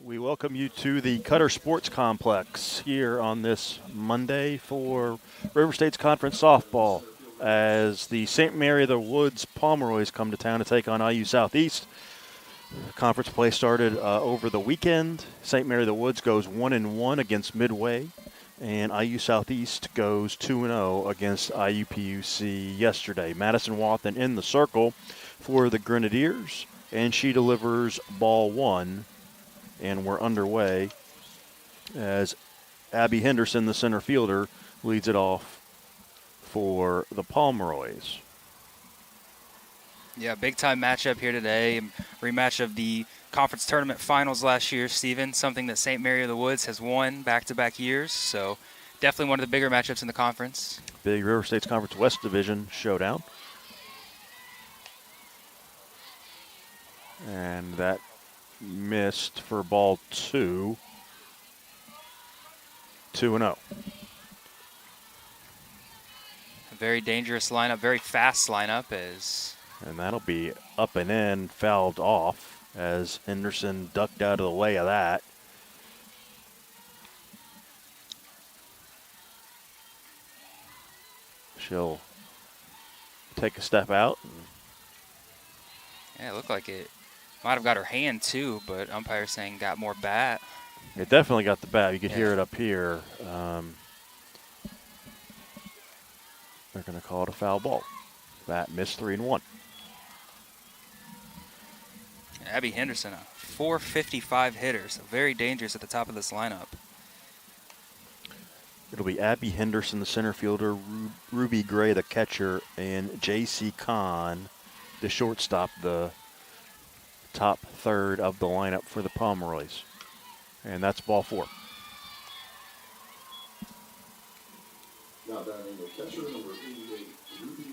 We welcome you to the Cutter Sports Complex here on this Monday for River State's Conference softball as the St. Mary of the Woods Pomeroys come to town to take on IU Southeast. Conference play started over the weekend. St. Mary of the Woods goes 1-1 against Midway, and IU Southeast goes 2-0 against IUPUC yesterday. Madison Wathen in the circle for the Grenadiers, and she delivers ball one. And we're underway as Abby Henderson, the center fielder, leads it off for the Pomeroys. Yeah, big-time matchup here today. Rematch of the conference tournament finals last year, Stephen, something that St. Mary of the Woods has won back-to-back years. So definitely one of the bigger matchups in the conference. Big River State's Conference West Division showdown. And that missed for ball two. 2-0. A very dangerous lineup, very fast lineup. And that'll be up and in, fouled off as Henderson ducked out of the way of that. She'll take a step out. Yeah, it looked like it might have got her hand too, but umpire saying got more bat. It definitely got the bat. You could hear it up here. They're going to call it a foul ball. Bat missed 3-1. Abby Henderson, a .455 hitter, so very dangerous at the top of this lineup. It'll be Abby Henderson, the center fielder, Ruby Gray, the catcher, and J.C. Kahn, the shortstop, the top third of the lineup for the Pomeroys. And that's ball four. Now batting the catcher, number 88, Ruby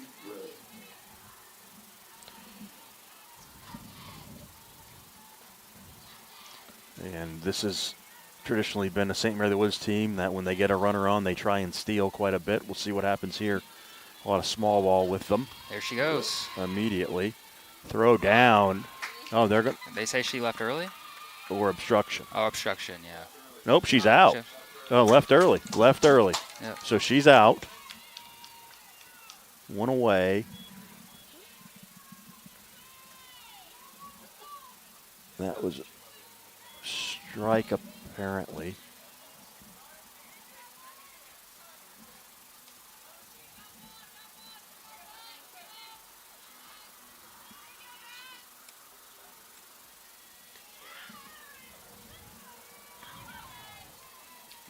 Gray. And this has traditionally been a St. Mary of the Woods team that when they get a runner on, they try and steal quite a bit. We'll see what happens here. A lot of small ball with them. There she goes. Immediately. Throw down. Oh, they're going. They say she left early? Or obstruction. Oh, obstruction, yeah. Nope, she's out. Oh, left early. Left early. Yep. So she's out. One away. That was a strike, apparently.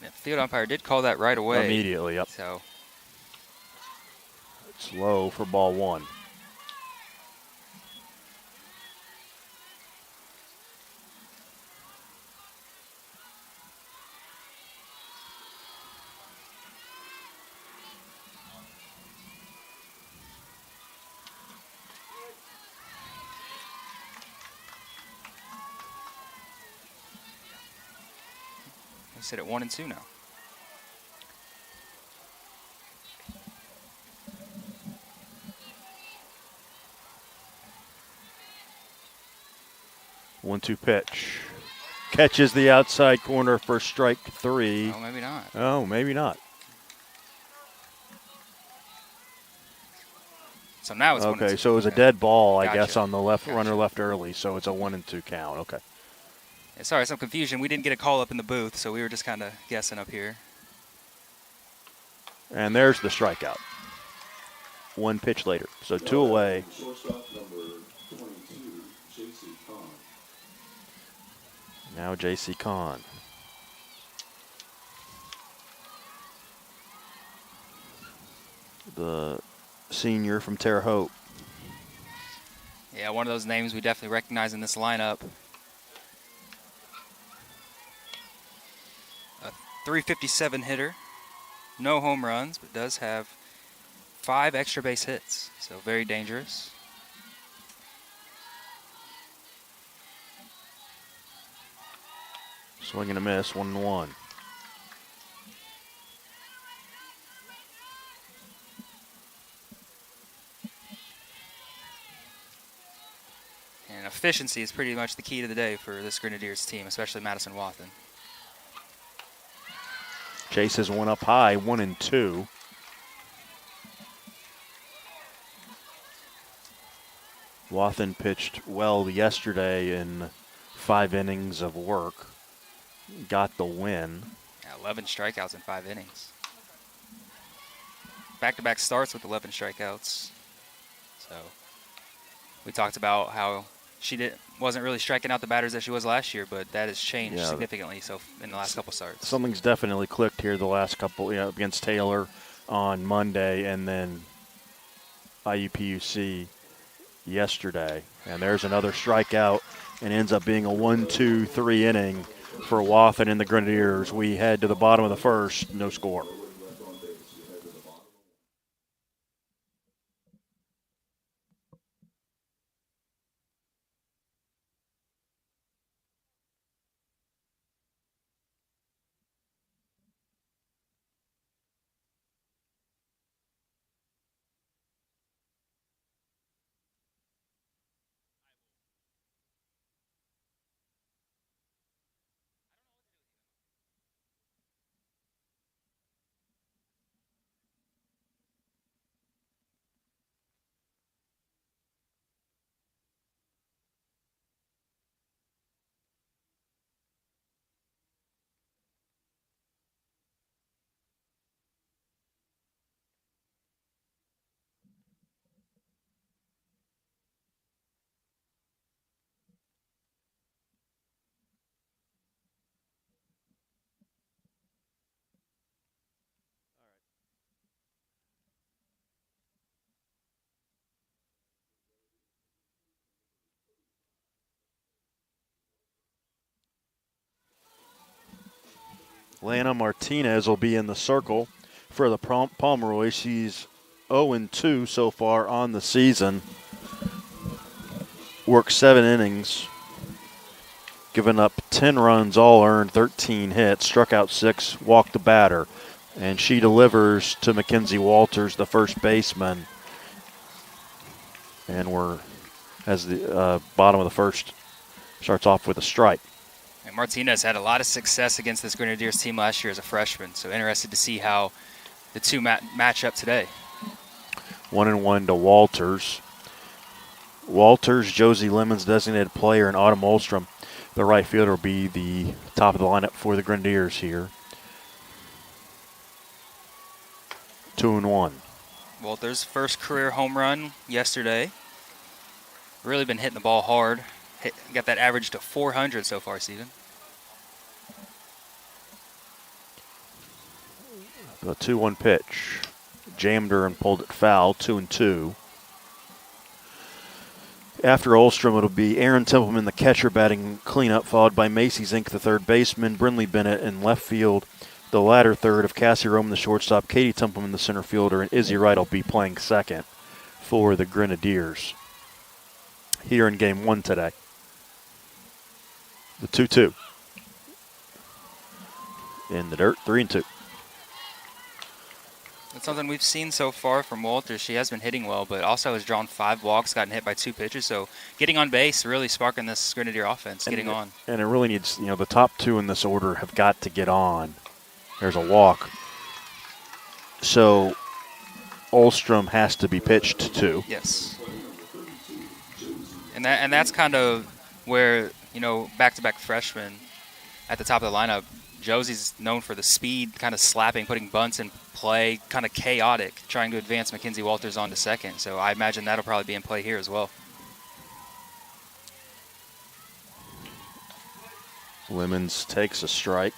The field umpire did call that right away. Immediately, yep. So it's low for ball one. we sit at 1-2 now. One-two pitch. Catches the outside corner for strike three. Oh, maybe not. Oh, maybe not. So now it's 1-2. Okay, so it was a dead ball, I Gotcha. guess, on the left. Gotcha. Runner left early, so it's a 1-2 count. Okay. Yeah, sorry, some confusion. We didn't get a call up in the booth, so we were just kind of guessing up here. And there's the strikeout. One pitch later, so two away. Shortstop, number 22, J.C. Kahn. Now J.C. Kahn. The senior from Terre Haute. Yeah, one of those names we definitely recognize in this lineup. A .357 hitter. No home runs, but does have 5 extra base hits, so very dangerous. Swing and a miss, 1-1. And efficiency is pretty much the key to the day for this Grenadiers team, especially Madison Wathen. Chase has one up high, 1-2. Wathen pitched well yesterday in 5 innings of work. Got the win. Yeah, 11 strikeouts in 5 innings. Back-to-back starts with 11 strikeouts. So we talked about how she wasn't really striking out the batters that she was last year, but that has changed significantly so in the last couple starts. Something's definitely clicked here the last couple, against Taylor on Monday and then IUPUC yesterday. And there's another strikeout and ends up being a 1-2-3 inning for Wathen and the Grenadiers. We head to the bottom of the first, no score. Lana Martinez will be in the circle for the Pomeroys. She's 0-2 so far on the season. Worked 7 innings, given up 10 runs, all earned, 13 hits, struck out 6, walked the batter. And she delivers to Mackenzie Walters, the first baseman. And we're, as the bottom of the first, starts off with a strike. And Martinez had a lot of success against this Grenadiers team last year as a freshman, so interested to see how the two match up today. 1-1 to Walters. Walters, Josie Lemon's designated player, and Autumn Olstrom, the right fielder, will be the top of the lineup for the Grenadiers here. 2-1. Walters' first career home run yesterday. Really been hitting the ball hard. Got that average to 400 so far, Steven. The 2-1 pitch. Jammed her and pulled it foul, 2-2. After Olstrom, it'll be Aaron Templeman, the catcher, batting cleanup, followed by Macy Zink, the third baseman, Brindley Bennett in left field, the latter third of Cassie Roman, the shortstop, Katie Templeman, the center fielder, and Izzy Wright will be playing second for the Grenadiers here in Game 1 today. The 2-2. In the dirt, 3-2. That's something we've seen so far from Walters. She has been hitting well, but also has drawn 5 walks, gotten hit by 2 pitches. So getting on base, really sparking this Grenadier offense, getting on. And it really needs, the top 2 in this order have got to get on. There's a walk. So Olstrom has to be pitched to. Yes. And that's kind of where, back-to-back freshmen at the top of the lineup. Josie's known for the speed, kind of slapping, putting bunts in play, kind of chaotic, trying to advance Mackenzie Walters on to second. So I imagine that'll probably be in play here as well. Lemons takes a strike.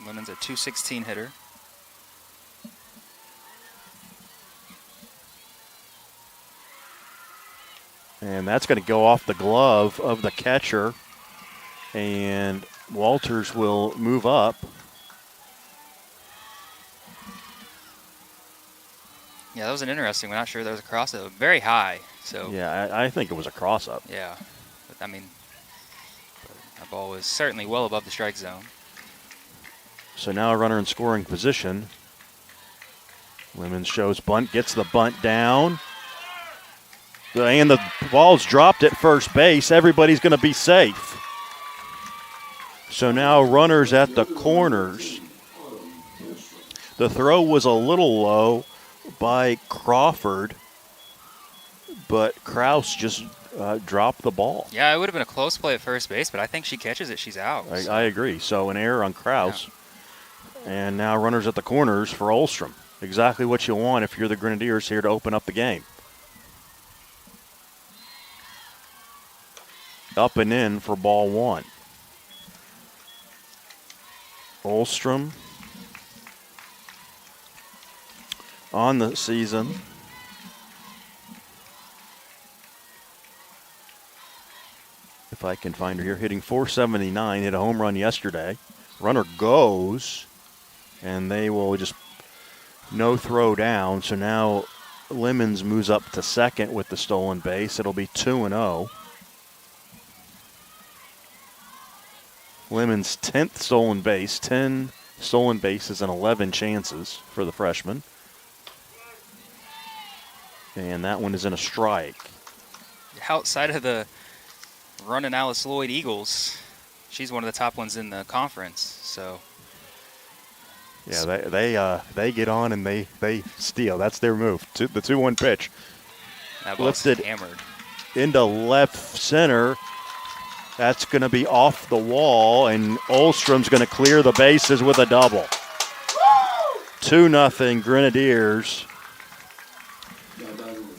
Lemons a .216 hitter. And that's going to go off the glove of the catcher. And Walters will move up. Yeah, that was an interesting. We're not sure there was a cross-up. Very high. So yeah, I think it was a cross-up. Yeah. But, that ball was certainly well above the strike zone. So now a runner in scoring position. Lemons shows bunt, gets the bunt down. And the ball's dropped at first base. Everybody's going to be safe. So now runners at the corners. The throw was a little low by Crawford, but Kraus just dropped the ball. Yeah, it would have been a close play at first base, but I think she catches it. She's out. I agree. So an error on Kraus. Yeah. And now runners at the corners for Olstrom. Exactly what you want if you're the Grenadiers here to open up the game. Up and in for ball one. Olstrom on the season. If I can find her here, hitting .479, hit a home run yesterday. Runner goes, and they will just no throw down. So now Lemons moves up to second with the stolen base. It'll be 2-0. Lemons' 10th stolen base, 10 stolen bases and 11 chances for the freshman. And that one is in a strike. Outside of the running Alice Lloyd Eagles, she's one of the top ones in the conference. So yeah, they get on and they steal. That's their move. The 2-1 pitch. That ball's lifted hammered into left center. That's going to be off the wall, and Olstrom's going to clear the bases with a double. 2-0 Grenadiers.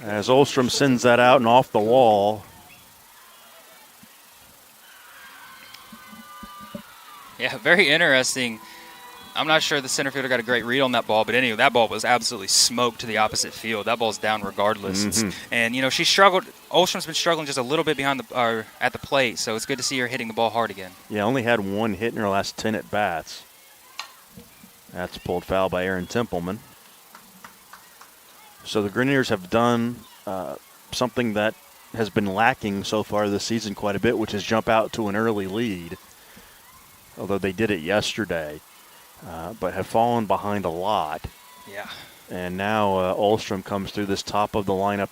As Olstrom sends that out and off the wall. Yeah, very interesting. I'm not sure the center fielder got a great read on that ball, but anyway, that ball was absolutely smoked to the opposite field. That ball's down regardless. Mm-hmm. And, you know, she struggled. Olstrom's been struggling just a little bit behind at the plate, so it's good to see her hitting the ball hard again. Yeah, only had one hit in her last 10 at-bats. That's pulled foul by Aaron Templeman. So the Grenadiers have done something that has been lacking so far this season quite a bit, which is jump out to an early lead, although they did it yesterday. But have fallen behind a lot. Yeah. And now Olstrom comes through this top of the lineup,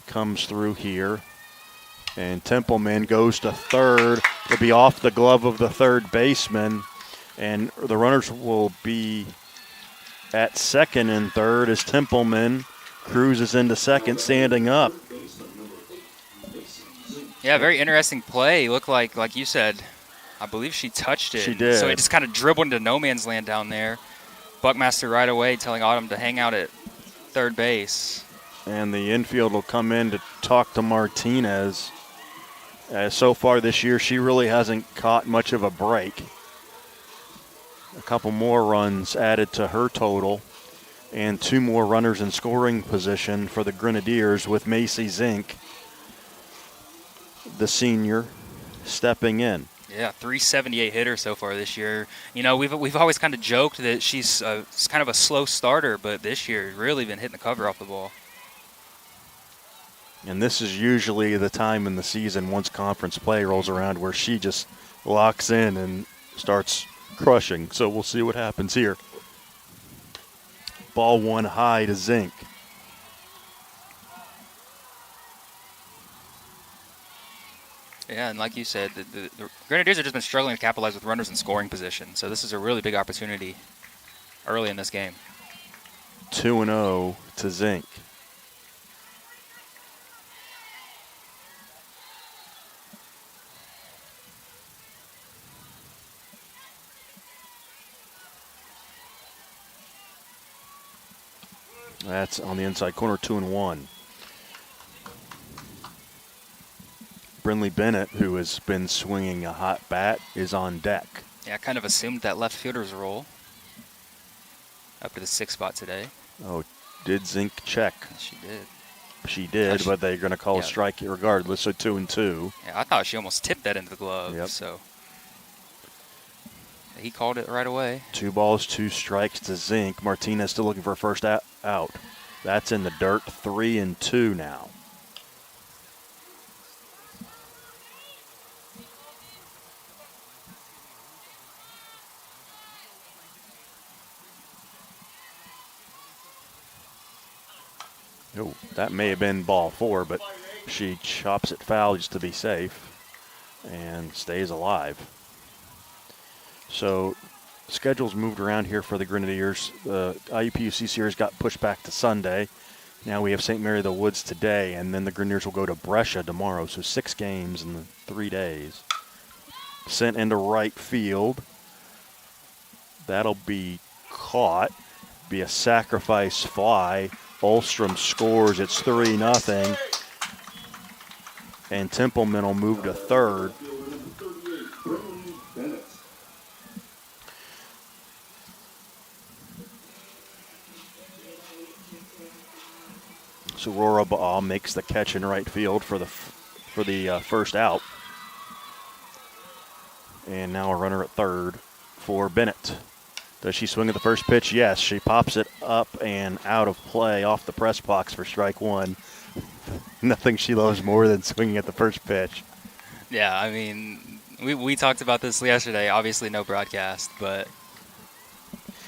comes through here. And Templeman goes to third. It'll be off the glove of the third baseman. And the runners will be at second and third as Templeman cruises into second, standing up. Yeah, very interesting play. Looked like you said, I believe she touched it. She did. So it just kind of dribbled into no man's land down there. Buckmaster right away telling Autumn to hang out at third base. And the infield will come in to talk to Martinez. As so far this year, she really hasn't caught much of a break. A couple more runs added to her total. And 2 more runners in scoring position for the Grenadiers with Macy Zink, the senior, stepping in. Yeah, 378 hitter so far this year. You know, we've always kind of joked that she's kind of a slow starter, but this year really been hitting the cover off the ball. And this is usually the time in the season once conference play rolls around where she just locks in and starts crushing. So we'll see what happens here. Ball one high to Zink. Yeah, and like you said, the Grenadiers have just been struggling to capitalize with runners in scoring position. So this is a really big opportunity early in this game. 2-0 to Zink. That's on the inside corner, 2-1. Brinley Bennett, who has been swinging a hot bat, is on deck. Yeah, kind of assumed that left fielder's role up to the 6th spot today. Oh, did Zink check? She did. She did, but they're going to call a strike regardless, so 2-2. Yeah, I thought she almost tipped that into the glove. Yep. So he called it right away. 2 balls, 2 strikes to Zink. Martinez still looking for a first out. That's in the dirt, 3-2 now. Oh, that may have been ball 4, but she chops it foul just to be safe and stays alive. So schedule's moved around here for the Grenadiers. The IUPUC series got pushed back to Sunday. Now we have St. Mary of the Woods today, and then the Grenadiers will go to Brescia tomorrow. So 6 games in 3 days. Sent into right field. That'll be caught. Be a sacrifice fly. Ulstrom scores. It's 3-0. And Templeman will move to third. So Aurora Baal makes the catch in right field for the first out. And now a runner at third for Bennett. Does she swing at the first pitch? Yes. She pops it up and out of play off the press box for strike 1. Nothing she loves more than swinging at the first pitch. Yeah, I mean, we talked about this yesterday. Obviously, no broadcast, but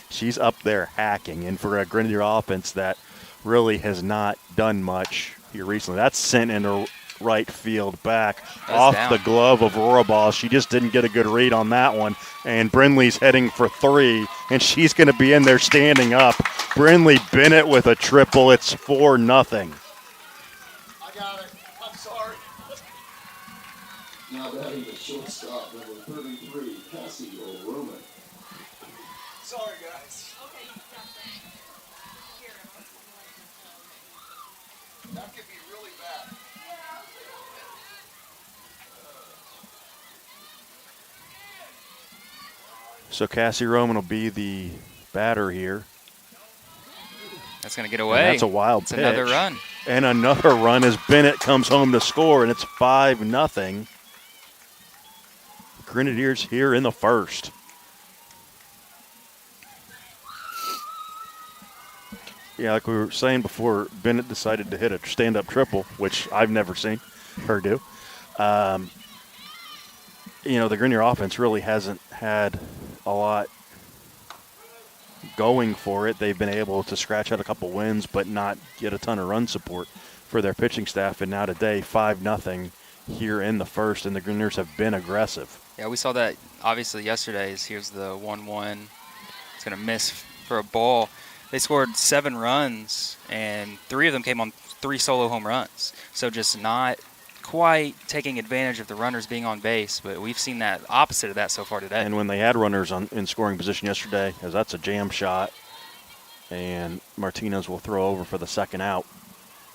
she's up there hacking. And for a Grenadier offense that really has not done much here recently, that's sent into right field back off down. The glove of Aurora Ball. She just didn't get a good read on that one. And Brindley's heading for 3, and she's going to be in there standing up. Brindley Bennett with a triple. It's 4-0. I got it. I'm sorry. Now batting the shortstop, number 33, Cassie O'Roman. Sorry, guys. That could be really bad. So Cassie Roman will be the batter here. that's going to get away. And that's a wild it's pitch. Another run. And another run as Bennett comes home to score, and it's 5-0. Grenadiers here in the first. Yeah, like we were saying before, Bennett decided to hit a stand-up triple, which I've never seen her do. The Grenadier offense really hasn't had a lot going for it. They've been able to scratch out a couple wins, but not get a ton of run support for their pitching staff. And now today, 5-0 here in the first, and the Grenadiers have been aggressive. Yeah, we saw that obviously yesterday. Here's the 1-1. It's going to miss for a ball. They scored 7 runs, and 3 of them came on 3 solo home runs. So just not quite taking advantage of the runners being on base, but we've seen that opposite of that so far today. And when they had runners in scoring position yesterday, as that's a jam shot, and Martinez will throw over for the second out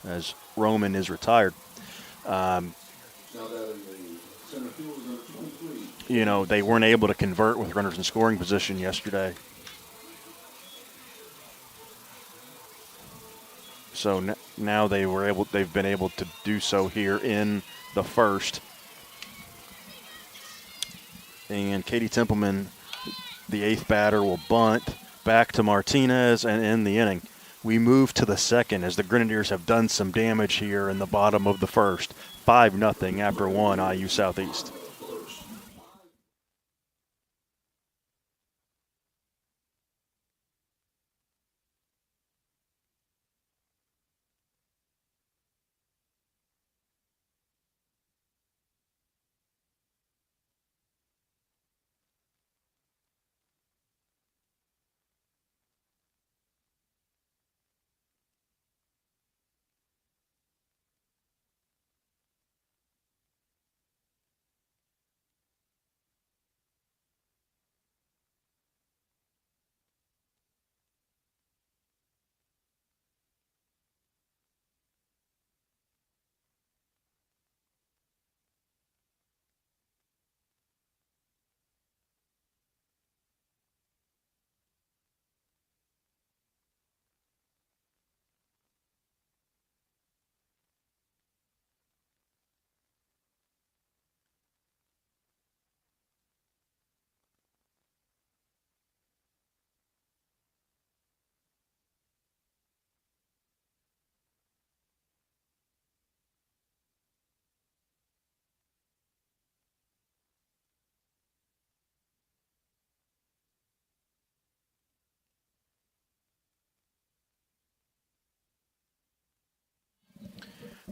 as Roman is retired. They weren't able to convert with runners in scoring position yesterday. So now they've been able to do so here in the first. And Katie Templeman, the 8th batter, will bunt back to Martinez and end the inning. We move to the second as the Grenadiers have done some damage here in the bottom of the first. 5-0 after 1 IU Southeast.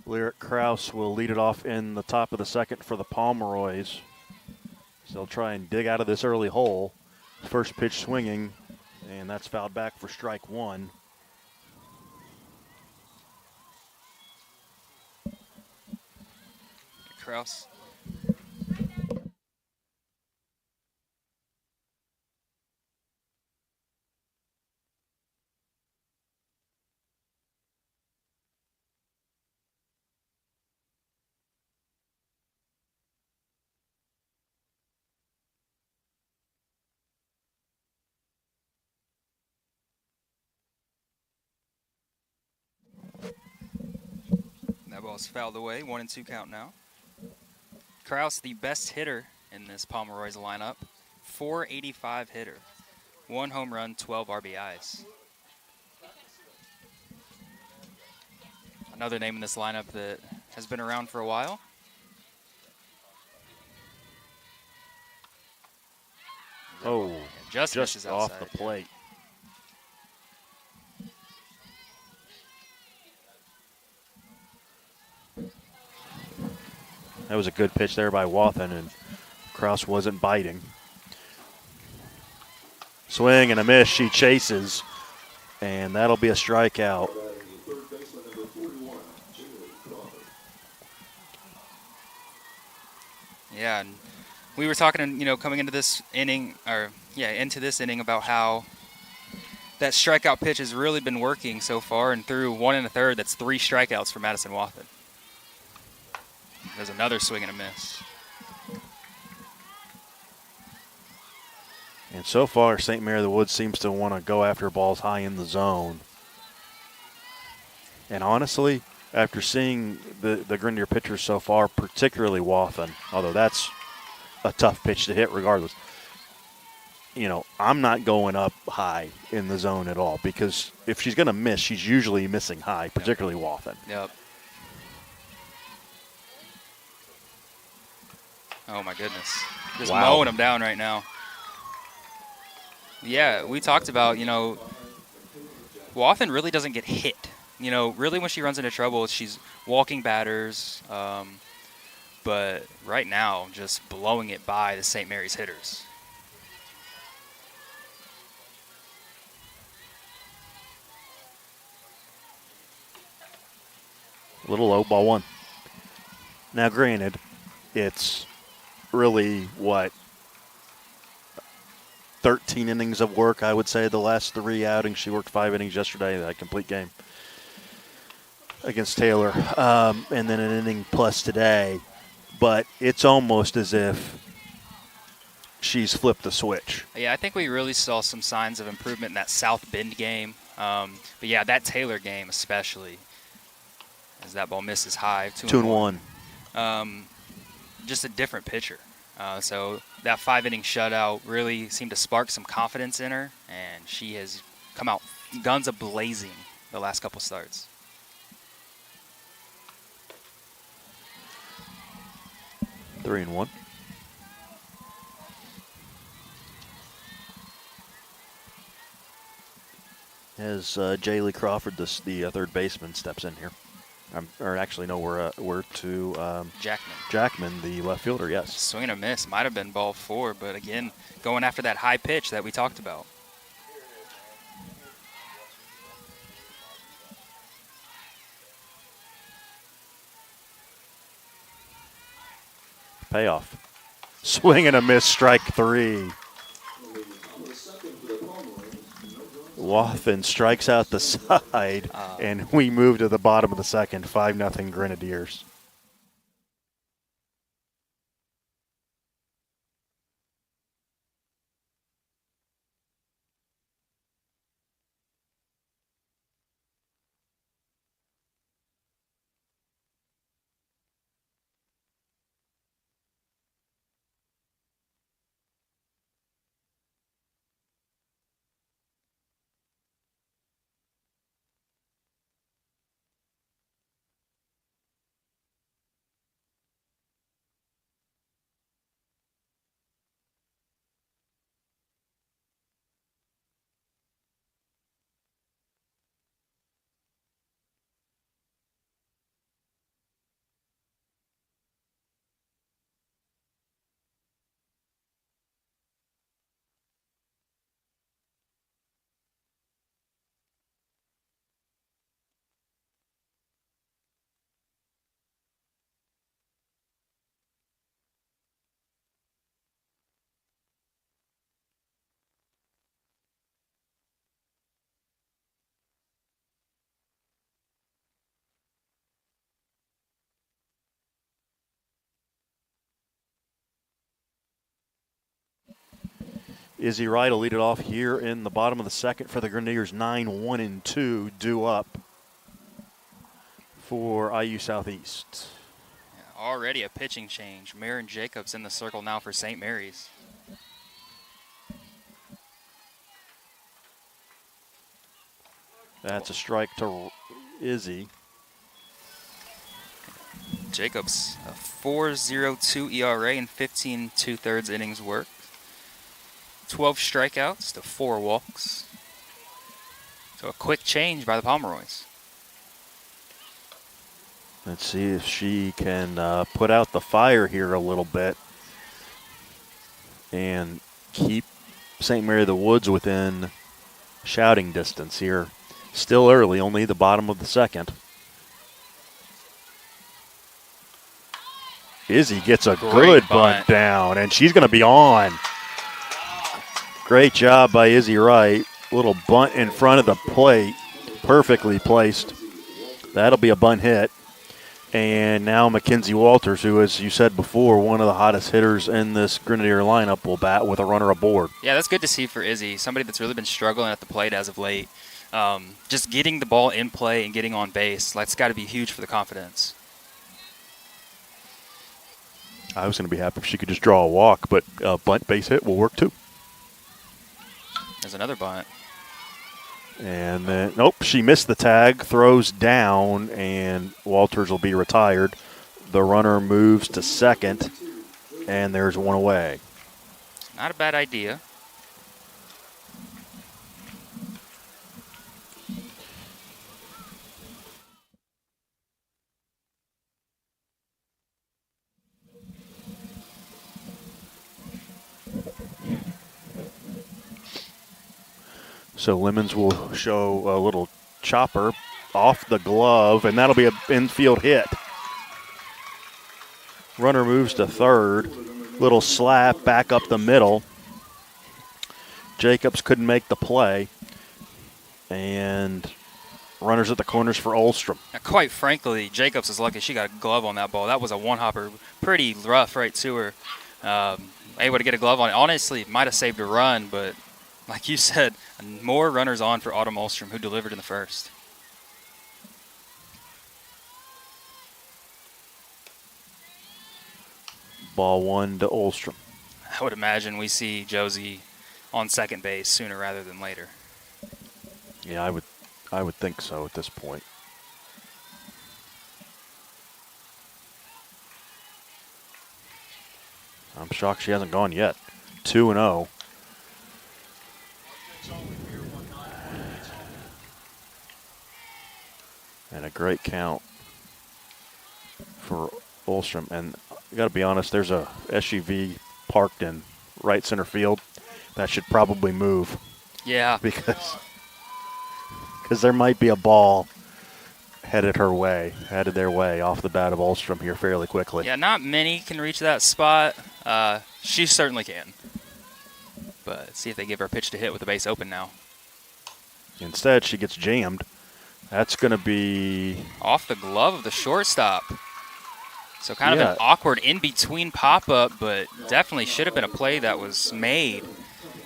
Lyric Kraus will lead it off in the top of the second for the Pomeroys. So they'll try and dig out of this early hole. First pitch swinging, and that's fouled back for strike one. Kraus. That ball's fouled away. 1-2 count now. Kraus, the best hitter in this Pomeroys lineup. 485 hitter. 1 home run, 12 RBIs. Another name in this lineup that has been around for a while. Oh, just misses off outside, the plate. That was a good pitch there by Wathen, and Kraus wasn't biting. Swing and a miss. She chases, and that'll be a strikeout. Yeah, and we were talking, coming into this inning, about how that strikeout pitch has really been working so far, and through 1 1/3, that's 3 strikeouts for Madison Wathen. There's another swing and a miss. And so far, St. Mary of the Woods seems to want to go after balls high in the zone. And honestly, after seeing the Grenadier pitchers so far, particularly Wathen, although that's a tough pitch to hit regardless, I'm not going up high in the zone at all, because if she's going to miss, she's usually missing high, particularly Wathen. Yep. Oh, my goodness. Just mowing him down right now. Yeah, we talked about, Wathen really doesn't get hit. Really when she runs into trouble, she's walking batters. But right now, just blowing it by the St. Mary's hitters. Little low, ball one. Now, granted, it's really, 13 innings of work, I would say, the last 3 outings. She worked 5 innings yesterday, that complete game against Taylor, and then an inning plus today. But it's almost as if she's flipped the switch. Yeah, I think we really saw some signs of improvement in that South Bend game. But, yeah, that Taylor game especially, as that ball misses high. 2-1. Just a different pitcher. So that 5-inning shutout really seemed to spark some confidence in her, and she has come out guns a-blazing the last couple starts. 3-1. As Jaylee Crawford, the third baseman, steps in here. We're to Jackman, the left fielder, yes. Swing and a miss. Might have been ball 4, but again, going after that high pitch that we talked about. Payoff. Swing and a miss, strike 3. Wathen strikes out the side, and we move to the bottom of the second, 5-0 Grenadiers. Izzy Wright will lead it off here in the bottom of the second for the Grenadiers. 9-1-2 due up for IU Southeast. Already a pitching change. Marin Jacobs in the circle now for St. Mary's. That's a strike to Izzy. Jacobs, a 4.02 ERA in 15 2/3 innings worked. 12 strikeouts to 4 walks. So a quick change by the Pomeroys. Let's see if she can put out the fire here a little bit and keep St. Mary of the Woods within shouting distance here. Still early, only the bottom of the second. Izzy gets a good bunt down, and she's going to be on. Great job by Izzy Wright. Little bunt in front of the plate, perfectly placed. That'll be a bunt hit. And now Mackenzie Walters, who, as you said before, one of the hottest hitters in this Grenadier lineup, will bat with a runner aboard. Yeah, that's good to see for Izzy, somebody that's really been struggling at the plate as of late. Just getting the ball in play and getting on base, that's got to be huge for the confidence. I was going to be happy if she could just draw a walk, but a bunt base hit will work too. There's another bunt. And then, nope, she missed the tag, throws down, and Walters will be retired. The runner moves to second, and there's one away. Not a bad idea. So Lemons will show a little chopper off the glove, and that'll be an infield hit. Runner moves to third. Little slap back up the middle. Jacobs couldn't make the play. And runners at the corners for Olstrom. Now, quite frankly, Jacobs is lucky she got a glove on that ball. That was a one-hopper, pretty rough right to her. Able to get a glove on it. Honestly, might have saved a run, but like you said, more runners on for Autumn Olstrom, who delivered in the first. Ball one to Olstrom. I would imagine we see Josie on second base sooner rather than later. Yeah, I would think so at this point. I'm shocked she hasn't gone yet. 2-0. And a great count for Olstrom. And I got to be honest, there's a SUV parked in right center field. That should probably move. Yeah. Because there might be a ball headed their way off the bat of Olstrom here fairly quickly. Yeah, not many can reach that spot. She certainly can. But see if they give her a pitch to hit with the base open now. Instead, she gets jammed. That's going to be off the glove of the shortstop. So kind of Yeah. an awkward in-between pop-up, but definitely should have been a play that was made.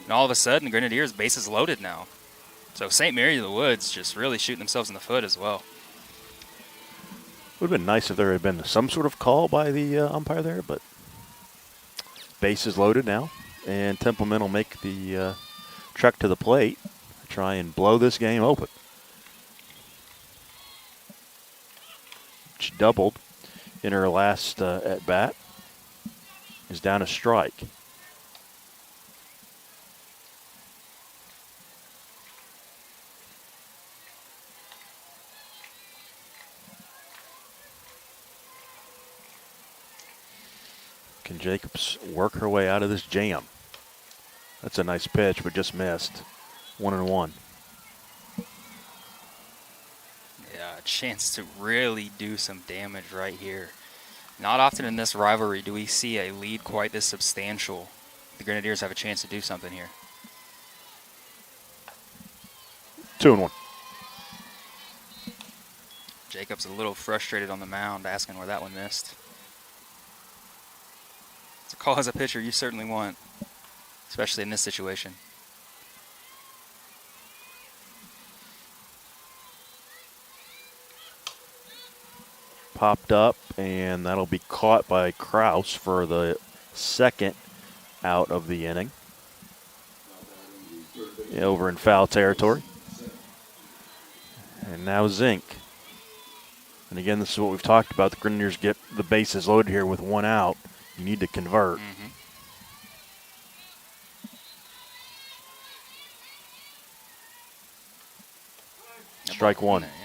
And all of a sudden, the Grenadiers' base is loaded now. So St. Mary of the Woods just really shooting themselves in the foot as well. Would have been nice if there had been some sort of call by the umpire there, but base is loaded now, and Templeman will make the trek to the plate to try and blow this game open. She doubled in her last at-bat, is down a strike. Can Jacobs work her way out of this jam? That's a nice pitch, but just missed. 1-1. Yeah, a chance to really do some damage right here. Not often in this rivalry do we see a lead quite this substantial. The Grenadiers have a chance to do something here. 2-1. Jacobs a little frustrated on the mound, asking where that one missed. It's a call as a pitcher you certainly want. especially in this situation. Popped up, and that'll be caught by Kraus for the second out of the inning. Over in foul territory. And now Zink. And again, this is what we've talked about. The Grenadiers get the bases loaded here with one out. You need to convert. Mm-hmm. Strike one. There, yeah.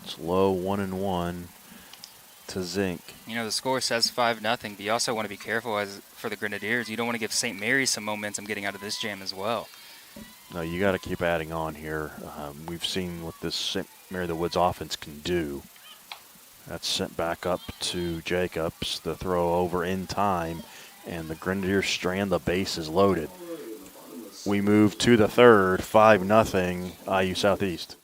It's low, 1-1 to Zink. You know, the score says 5-0, but you also want to be careful for the Grenadiers. You don't want to give St. Mary's some momentum getting out of this jam as well. No, you got to keep adding on here. We've seen what this St. Mary the Woods offense can do. That's sent back up to Jacobs. The throw over in time, and the Grenadiers strand the bases loaded. We move to the third, 5-0 IU Southeast.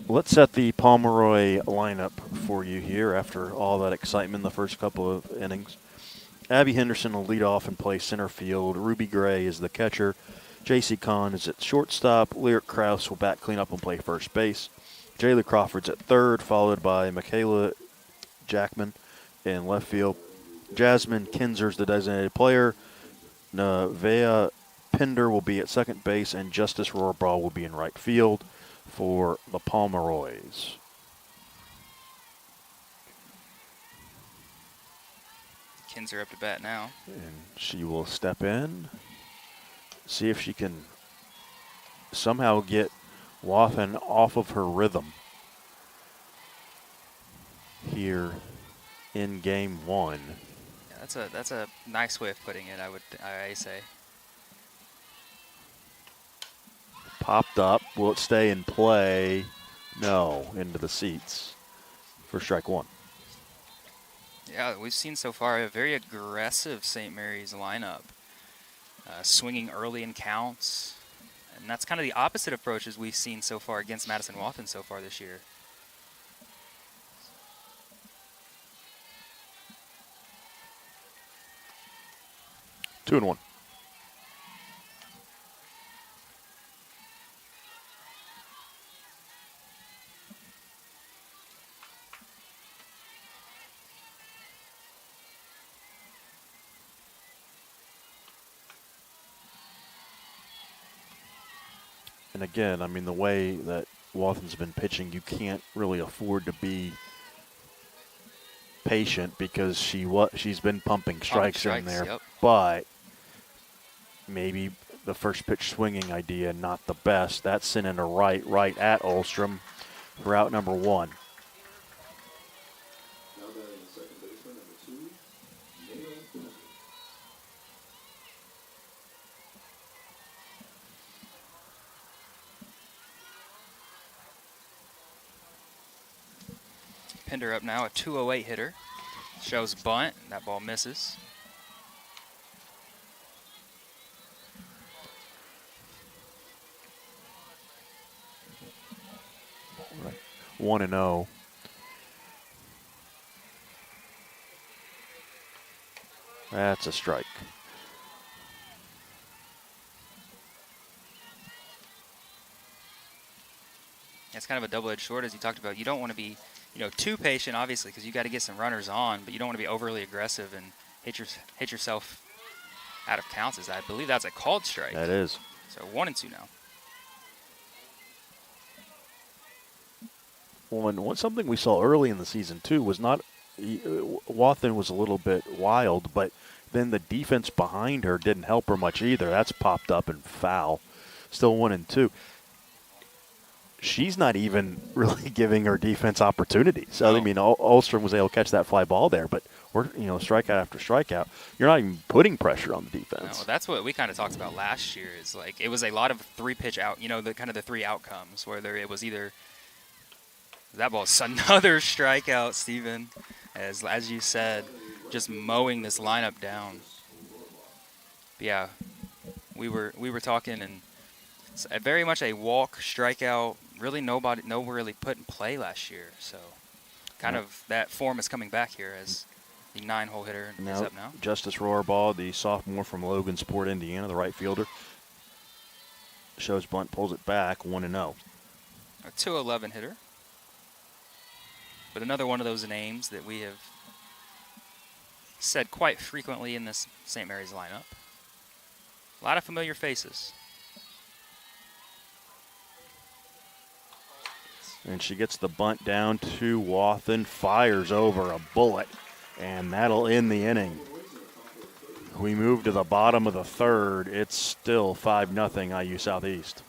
Let's set the Pomeroy lineup for you here after all that excitement in the first couple of innings. Abby Henderson will lead off and play center field. Ruby Gray is the catcher. J.C. Kahn is at shortstop. Lyric Krause will bat cleanup and play first base. Jayla Crawford's at third, followed by Michaela Jackman in left field. Jasmine Kinzer's the designated player. Nevaeh Pinder will be at second base, and Justice Rohrbaugh will be in right field for the Pomeroys. Kinzer up to bat now. And she will step in, see if she can somehow get Wathen off of her rhythm here in game one. Yeah, that's a nice way of putting it, I say. Popped up. Will it stay in play? No. Into the seats for strike one. Yeah, we've seen so far a very aggressive St. Mary's lineup. Swinging early in counts. And that's kind of the opposite approaches we've seen so far against Madison Wathen so far this year. Two and one. And again, I mean, the way that Wathen's been pitching, you can't really afford to be patient because she's been pumping strikes in there. Yep. But maybe the first pitch swinging idea not the best. That's sent into right at Olstrom for out number one. Now batting second baseman, number 2, Neil Pinder. Pinder up now, a 208 hitter. Shows bunt. That ball misses. Right. 1-0. That's a strike. It's kind of a double-edged sword, as you talked about. You don't want to be, too patient, obviously, because you got to get some runners on, but you don't want to be overly aggressive and hit yourself out of counts. I believe that's a called strike. That is. So 1-2 now. Well, and something we saw early in the season, too, was not Wathen was a little bit wild, but then the defense behind her didn't help her much either. That's popped up and foul. Still 1-2. She's not even really giving her defense opportunities. So, I mean, Ulstrom was able to catch that fly ball there, but we're strikeout after strikeout. You're not even putting pressure on the defense. No, that's what we kind of talked about last year. Is like it was a lot of three-pitch out. The kind of the three outcomes, whether it was either that ball's another strikeout, Steven, as you said, just mowing this lineup down. But yeah, we were talking, and it's very much a walk strikeout. Really, no really put in play last year. So, kind of that form is coming back here as the 9-hole hitter is up now. Justice Rohrbaugh, the sophomore from Logansport, Indiana, the right fielder, shows bunt, pulls it back, 1-0. A 211 hitter. But another one of those names that we have said quite frequently in this St. Mary's lineup. A lot of familiar faces. And she gets the bunt down to Wathen, fires over a bullet, and that'll end the inning. We move to the bottom of the third. It's still 5-0 IU Southeast.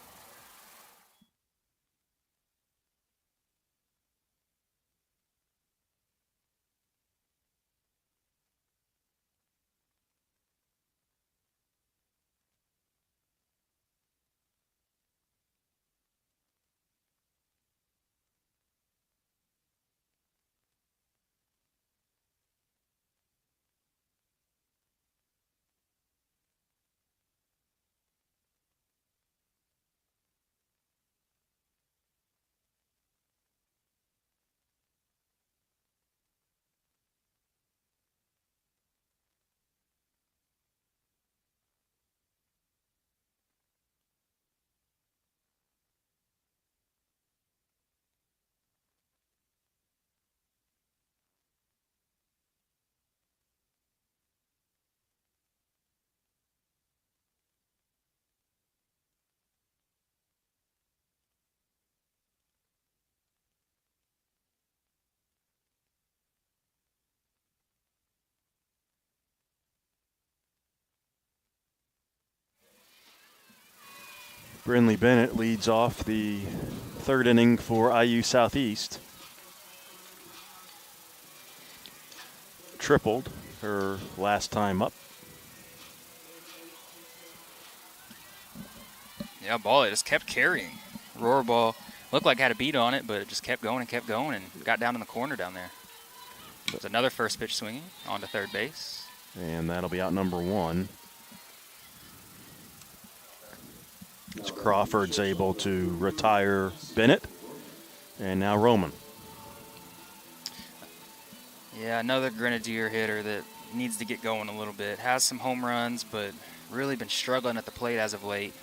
Brinley Bennett leads off the third inning for IU Southeast. Tripled her last time up. Yeah, ball, it just kept carrying. Rohrball looked like it had a beat on it, but it just kept going and got down in the corner down there. There's another first pitch swinging onto third base. And that'll be out number 1. As Crawford's able to retire Bennett. And now Roman. Yeah, another Grenadier hitter that needs to get going a little bit. Has some home runs, but really been struggling at the plate as of late.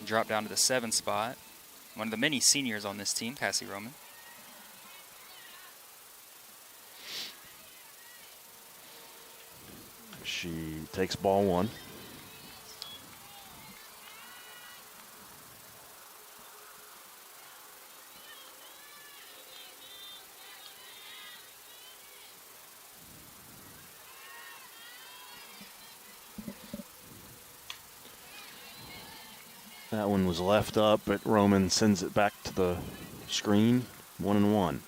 Dropped down to the 7th spot. One of the many seniors on this team, Cassie Roman. She takes ball 1. That one was left up, but Roman sends it back to the screen. 1-1.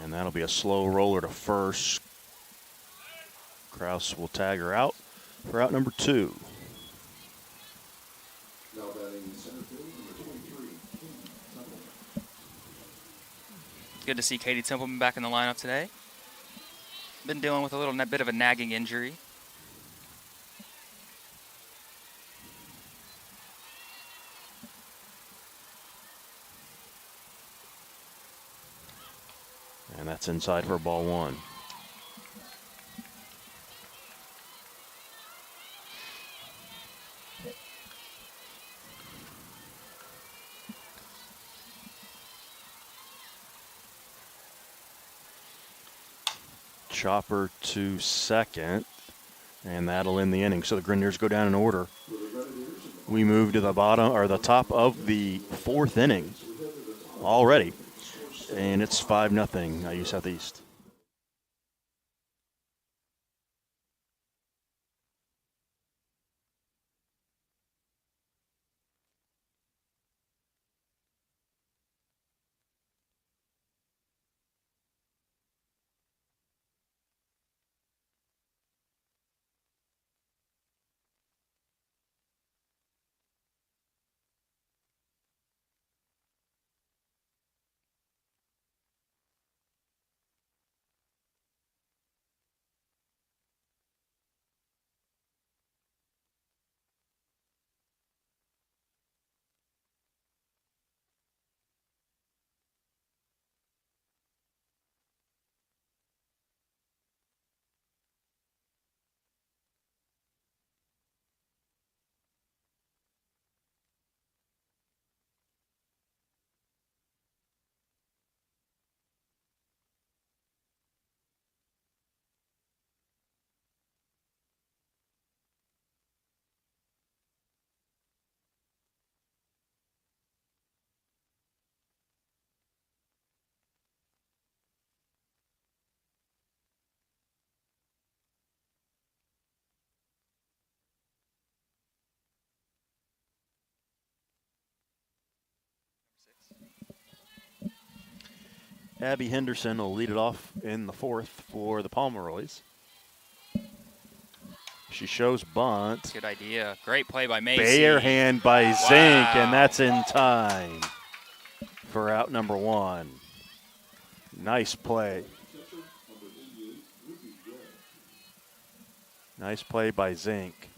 And that'll be a slow roller to first. Kraus will tag her out for out number 2. Now batting center field, number 23, Temple. Good to see Katie Templeman back in the lineup today. Been dealing with a little bit of a nagging injury. That's inside for ball one. Chopper to second, and that'll end the inning. So the Grenadiers go down in order. We move to the bottom or the top of the fourth inning already, and it's 5-0 IU Southeast. Abby Henderson will lead it off in the fourth for the Pomeroys. She shows bunt. Good idea. Great play by Macy. Bare hand by Zink, and that's in time for out number one. Nice play. Nice play by Zink.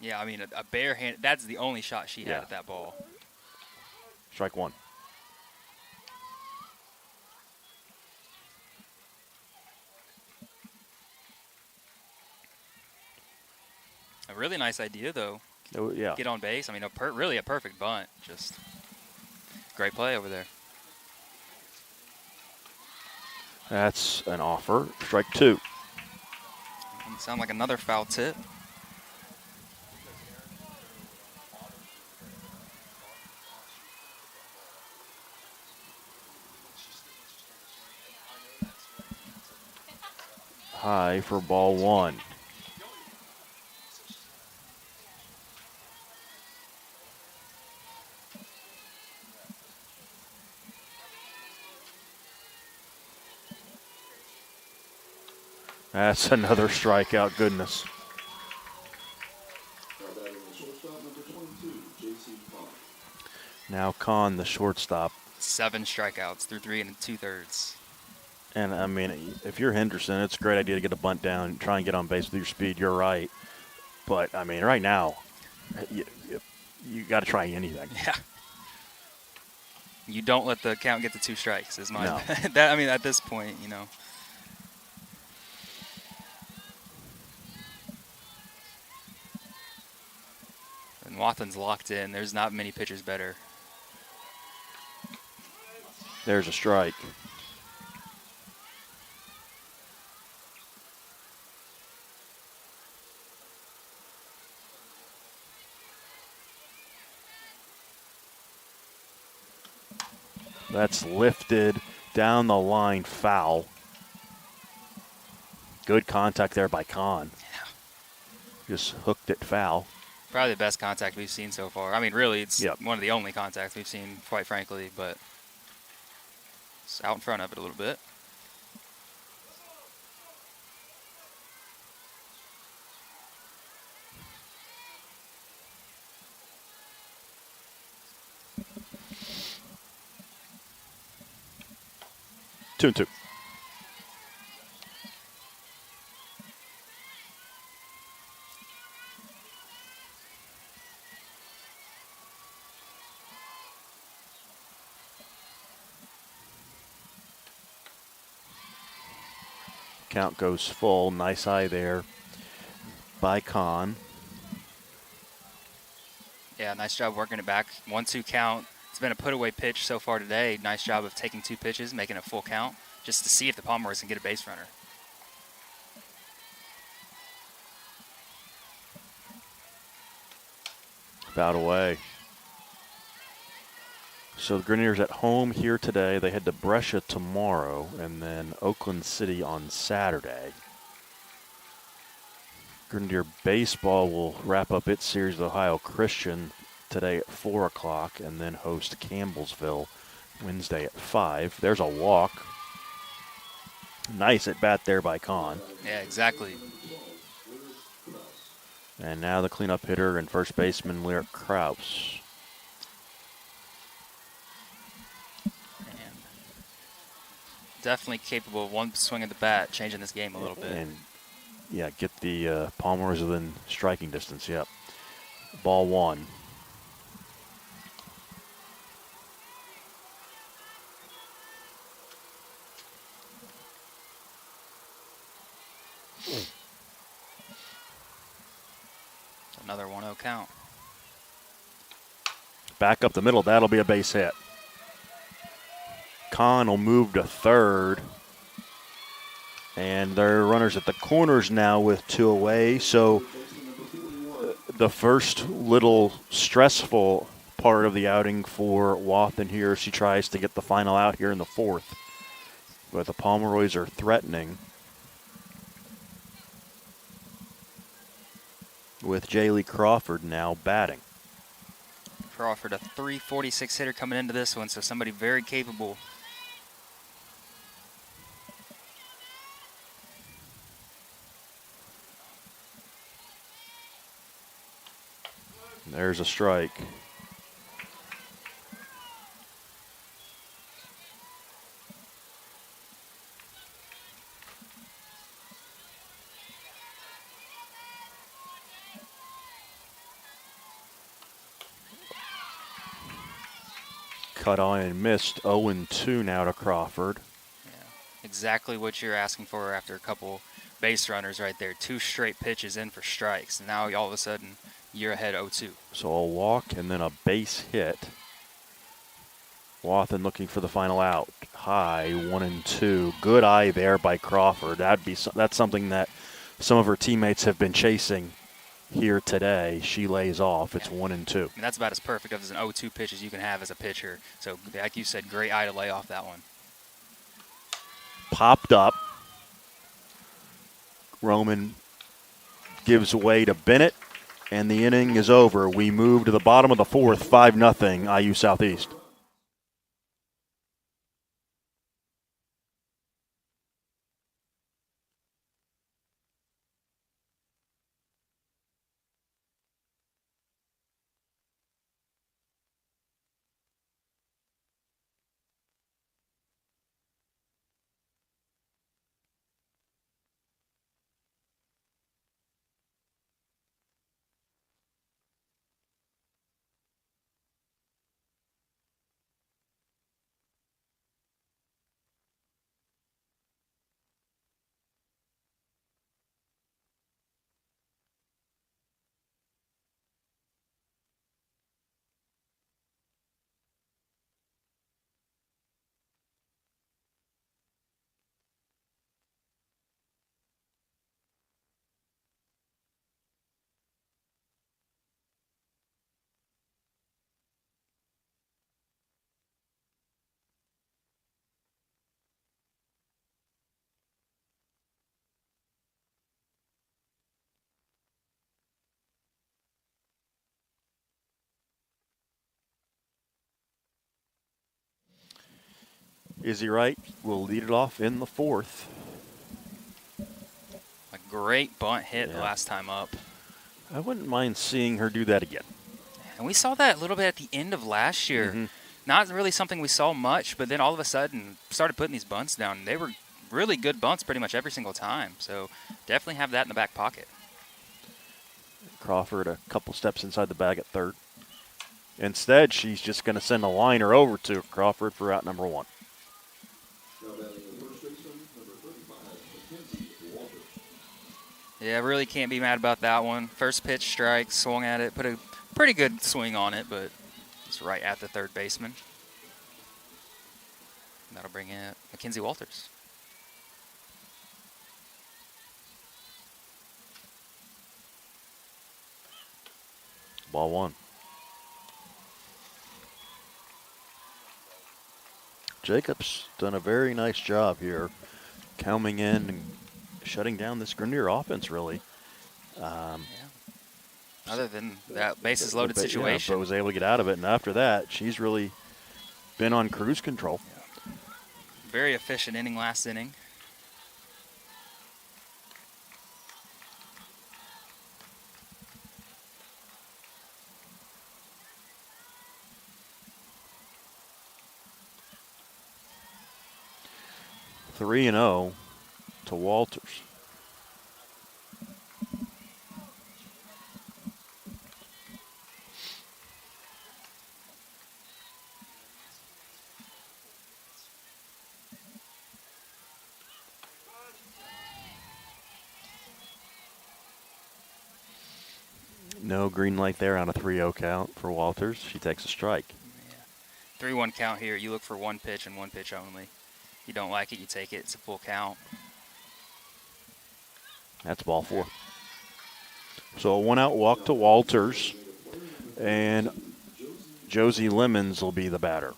Yeah, I mean, a bare hand, that's the only shot she had Yeah. at that ball. Strike one. A really nice idea, though. Oh, yeah. Get on base. I mean, really a perfect bunt. Just great play over there. That's an offer. Strike two. Doesn't sound like another foul tip. High for ball one. That's another strikeout. Goodness. Now Kahn, the shortstop. 7 strikeouts through 3 2/3. And, I mean, if you're Henderson, it's a great idea to get a bunt down, try and get on base with your speed. You're right. But, I mean, right now, you got to try anything. Yeah. You don't let the count get to 2 strikes, is my No. that. I mean, at this point, you know. And Wathan's locked in. There's not many pitchers better. There's a strike. That's lifted down the line, foul. Good contact there by Kahn. Yeah. Just hooked it foul. Probably the best contact we've seen so far. I mean, really, it's Yep. one of the only contacts we've seen, quite frankly, but it's out in front of it a little bit. Two and two. Count goes full. Nice eye there by Kahn. Yeah, nice job working it back. 1-2 count. It's been a put-away pitch so far today. Nice job of taking 2 pitches, making a full count, just to see if the Pomeroys can get a base runner. About away. So the Grenadiers at home here today. They head to Brescia tomorrow and then Oakland City on Saturday. Grenadier baseball will wrap up its series with Ohio Christian today at 4 o'clock and then host Campbellsville Wednesday at 5. There's a walk. Nice at bat there by Kahn. Yeah, exactly. And now the cleanup hitter and first baseman Lyric Kraus. And definitely capable of one swing of the bat, changing this game a little bit. And yeah, get the Pomeroys within striking distance. Yep. Ball 1. Another 1-0 count. Back up the middle. That'll be a base hit. Kahn will move to third. And there are runners at the corners now with 2 away. So the first little stressful part of the outing for Wathen here. She tries to get the final out here in the 4th. But the Pomeroys are threatening. With Jaylee Crawford now batting. Crawford, a .346 hitter coming into this one, so somebody very capable. There's a strike. Cut on and missed. 0-2 now to Crawford. Yeah, exactly what you're asking for after a couple base runners right there. 2 straight pitches in for strikes. And now all of a sudden, you're ahead 0-2. So a walk and then a base hit. Wathen looking for the final out. High, 1-2. Good eye there by Crawford. That's something that some of her teammates have been chasing here today. She lays off. It's 1-2. I mean, that's about as perfect as an 0-2 pitch as you can have as a pitcher. So, like you said, great eye to lay off that one. Popped up. Roman gives way to Bennett, and the inning is over. We move to the bottom of the 4th, 5-0 IU Southeast. Izzy Wright will lead it off in the 4th. A great bunt hit the last time up. I wouldn't mind seeing her do that again. And we saw that a little bit at the end of last year. Mm-hmm. Not really something we saw much, but then all of a sudden started putting these bunts down. They were really good bunts pretty much every single time. So definitely have that in the back pocket. Crawford a couple steps inside the bag at third. Instead, she's just going to send a liner over to Crawford for out number 1. Now batting the first baseman, number 35, Mackenzie. Yeah, really can't be mad about that one. First pitch strike, swung at it, put a pretty good swing on it, but it's right at the third baseman. That'll bring in Mackenzie Walters. Ball one. Jacobs done a very nice job here coming in and shutting down this Grenadier offense, really. Yeah. Other than that bases loaded Yeah, situation. but was able to get out of it, and after that, she's really been on cruise control. Very efficient inning last inning. Three and 0 to Walters. No green light there on a 3-0 count for Walters. She takes a strike. Yeah. 3-1 count here. You look for one pitch and one pitch only. You don't like it, you take it. It's a full count. That's ball four. So a 1-out walk to Walters, and Josie Lemons will be the batter.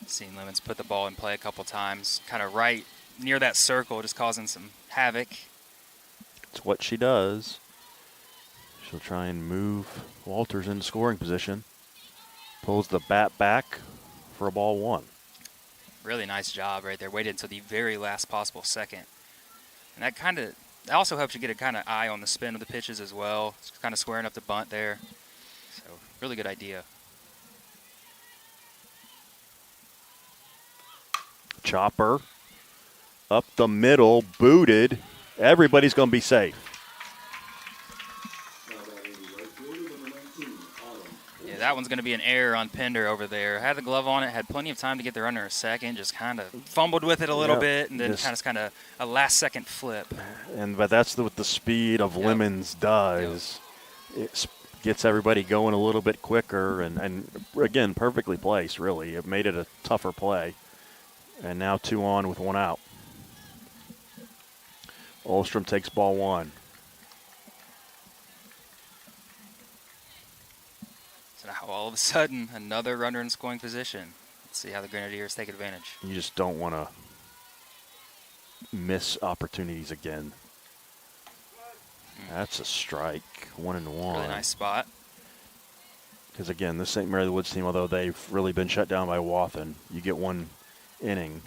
Seen Lemons put the ball in play a couple times, kind of right near that circle, just causing some havoc. It's what she does. She'll try and move Walters into scoring position. Pulls the bat back for a ball one. Really nice job right there. Waited until the very last possible second. And that also helps you get a kind of eye on the spin of the pitches as well. It's kind of squaring up the bunt there. So really good idea. Chopper up the middle, booted. Everybody's going to be safe. Yeah, that one's going to be an error on Pender over there. Had the glove on it, had plenty of time to get the runner a second, just kind of fumbled with it a little bit, and then kind of a last-second flip. But that's what the speed of Lemons does. It gets everybody going a little bit quicker, and again, perfectly placed, really. It made it a tougher play. And now 2 on with 1 out. Olstrom takes ball one. So now all of a sudden, another runner in scoring position. Let's see how the Grenadiers take advantage. You just don't want to miss opportunities again. That's a strike, 1-1. Really nice spot. Because again, this St. Mary of the Woods team, although they've really been shut down by Wathen, you get one inning,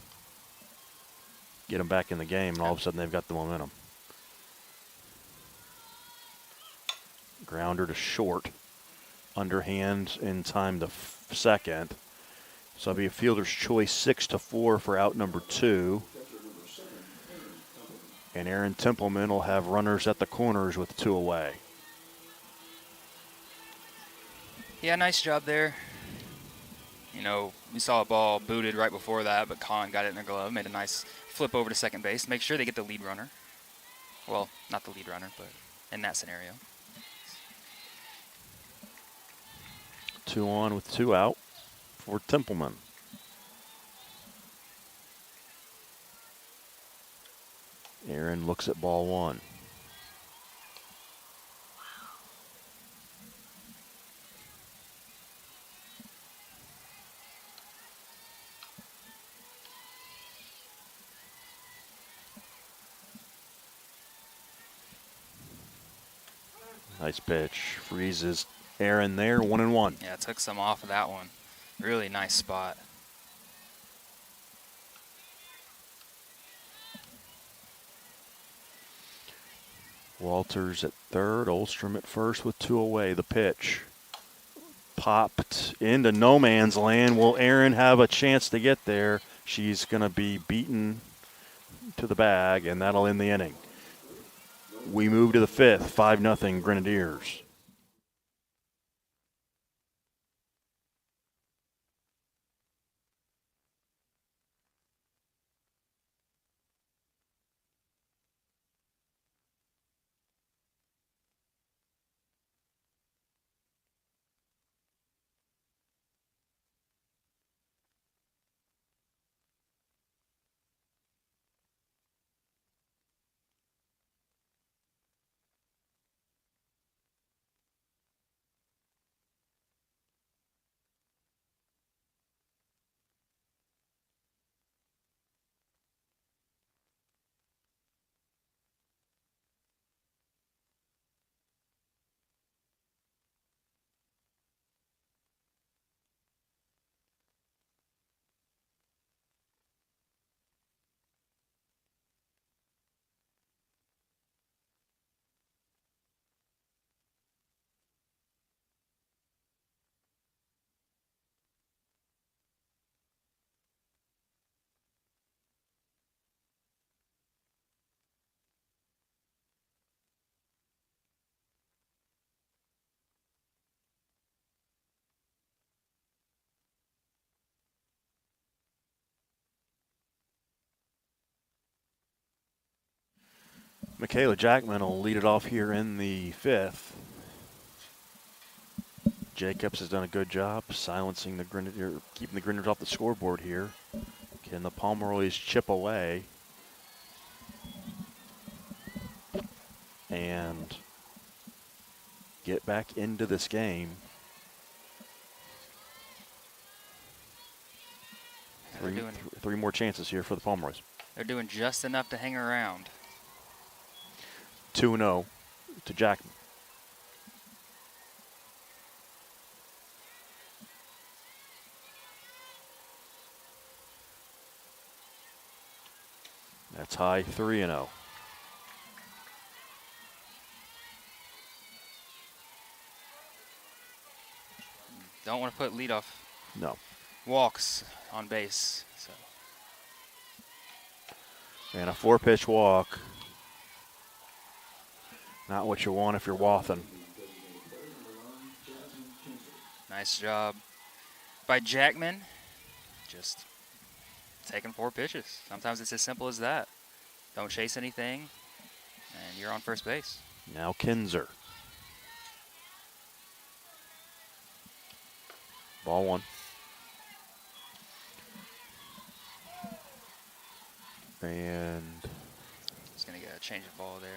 get them back in the game, and all of a sudden they've got the momentum. Grounder to short, underhand in time to second. So it'll be a fielder's choice, 6-4 for out number 2. And Aaron Templeman will have runners at the corners with 2 away. Yeah, nice job there. You know, we saw a ball booted right before that, but Colin got it in their glove, made a nice flip over to second base. Make sure they get the lead runner. Well, not the lead runner, but in that scenario. 2 on with 2 out for Templeman. Aaron looks at ball one. Nice pitch. Freezes Aaron there, 1-1. Yeah, took some off of that one. Really nice spot. Walters at third, Olstrom at first with 2 away. The pitch popped into no man's land. Will Aaron have a chance to get there? She's going to be beaten to the bag, and that'll end the inning. We move to the 5th, 5-0 Grenadiers. Michaela Jackman will lead it off here in the 5th. Jacobs has done a good job silencing the Grenadier, keeping the Grenadiers off the scoreboard here. Can the Pomeroys chip away and get back into this game? Three more chances here for the Pomeroys. They're doing just enough to hang around. 2-0 to Jackman. That's high 3-0. Don't want to put leadoff No. walks on base. So. And a 4-pitch walk. Not what you want if you're Wathen. Nice job by Jackman. Just taking 4 pitches. Sometimes it's as simple as that. Don't chase anything, and you're on first base. Now Kinzer. Ball 1. And he's going to get a change of ball there.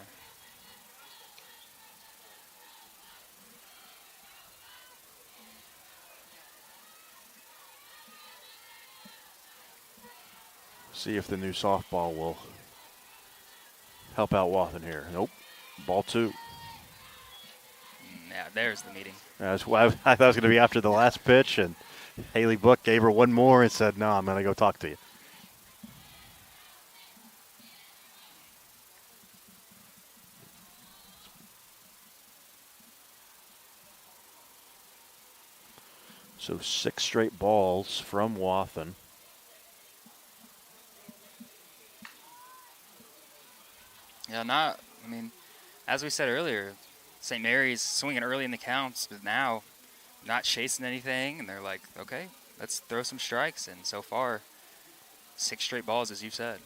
See if the new softball will help out Wathen here. Nope. Ball 2. Yeah, there's the meeting. That's why I thought it was going to be after the last pitch, and Haley Book gave her one more and said, no, I'm going to go talk to you. So 6 straight balls from Wathen. Yeah, as we said earlier, St. Mary's swinging early in the counts, but now not chasing anything, and they're like, okay, let's throw some strikes. And so far, 6 straight balls, as you said.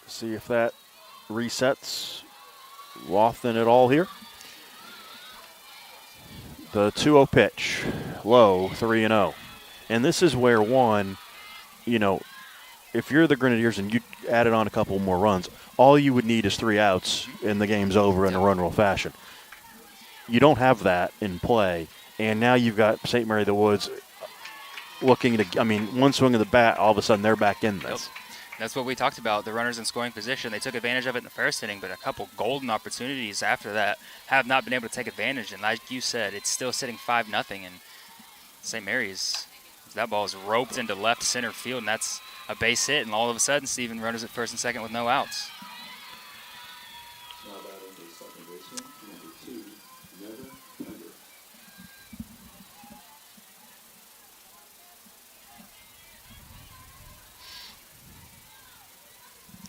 See if that resets Wathen at all here. The 2-0 pitch, low, 3-0. And this is where if you're the Grenadiers and you added on a couple more runs, all you would need is 3 outs and the game's over in a run rule fashion. You don't have that in play, and now you've got St. Mary the Woods looking to, one swing of the bat, all of a sudden they're back in this. Yep. That's what we talked about, the runners in scoring position. They took advantage of it in the first inning, but a couple golden opportunities after that have not been able to take advantage. And like you said, it's still sitting 5-0, and St. Mary's, that ball is roped into left center field, and that's a base hit, and all of a sudden, Steven runners at first and second with no outs. Now batting the second baseman, number 2, Nevin Pender.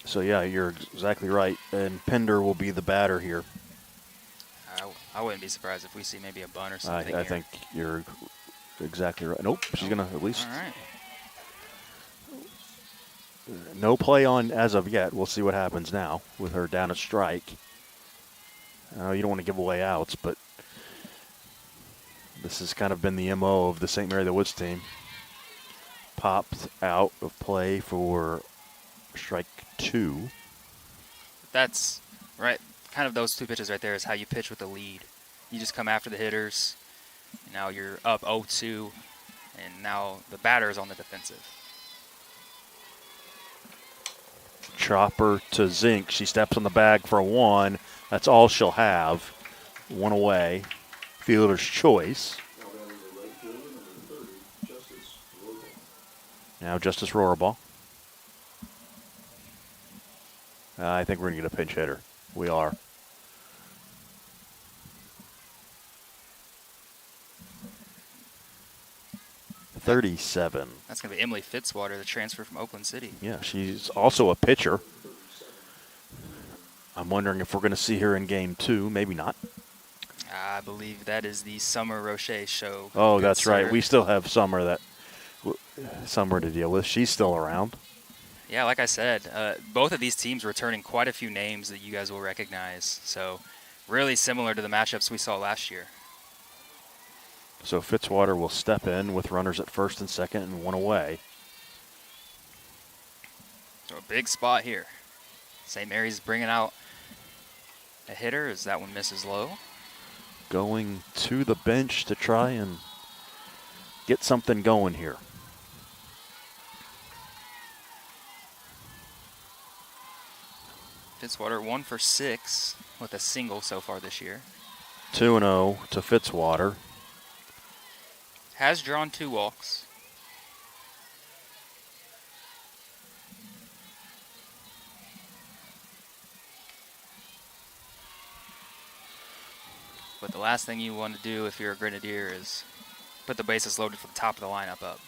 So, yeah, you're exactly right. And Pender will be the batter here. I wouldn't be surprised if we see maybe a bunt or something. I think you're exactly right. Nope, she's going to at least. All right. No play on as of yet. We'll see what happens now with her down a strike. You don't want to give away outs, but this has kind of been the MO of the St. Mary the Woods team. Popped out of play for strike 2. That's right. Kind of those 2 pitches right there is how you pitch with the lead. You just come after the hitters. And now you're up 0-2, and now the batter is on the defensive. Chopper to Zink. She steps on the bag for 1. That's all she'll have. 1 away. Fielder's choice. Now batting the right fielder, number 30, Justice Roybal. Now Justice Rohrball. I think we're going to get a pinch hitter. We are. .37. That's going to be Emily Fitzwater, the transfer from Oakland City. Yeah, she's also a pitcher. I'm wondering if we're going to see her in game 2. Maybe not. I believe that is the Summer Roche show. Oh, Good that's right. sir. We still have Summer to deal with. She's still around. Yeah, like I said, both of these teams returning quite a few names that you guys will recognize. So really similar to the matchups we saw last year. So Fitzwater will step in with runners at first and second and one away. So a big spot here. St. Mary's bringing out a hitter as that one misses low. Going to the bench to try and get something going here. Fitzwater 1 for 6 with a single so far this year. 2-0 to Fitzwater. Has drawn 2 walks. But the last thing you want to do if you're a grenadier is put the bases loaded from the top of the lineup up.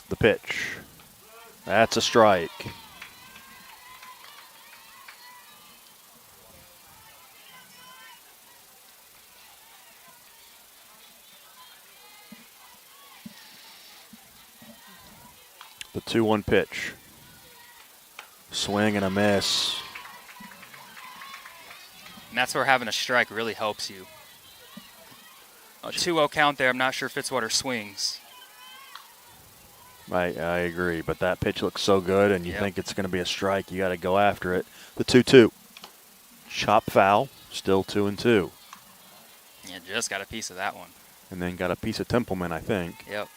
The pitch. That's a strike. The 2-1 pitch. Swing and a miss. And that's where having a strike really helps you. A 2-0 count there. I'm not sure Fitzwater swings. I agree, but that pitch looks so good, and you think it's going to be a strike. You got to go after it. The 2-2. Chop foul. Still 2-2. Yeah, just got a piece of that one. And then got a piece of Templeman, I think. Yep.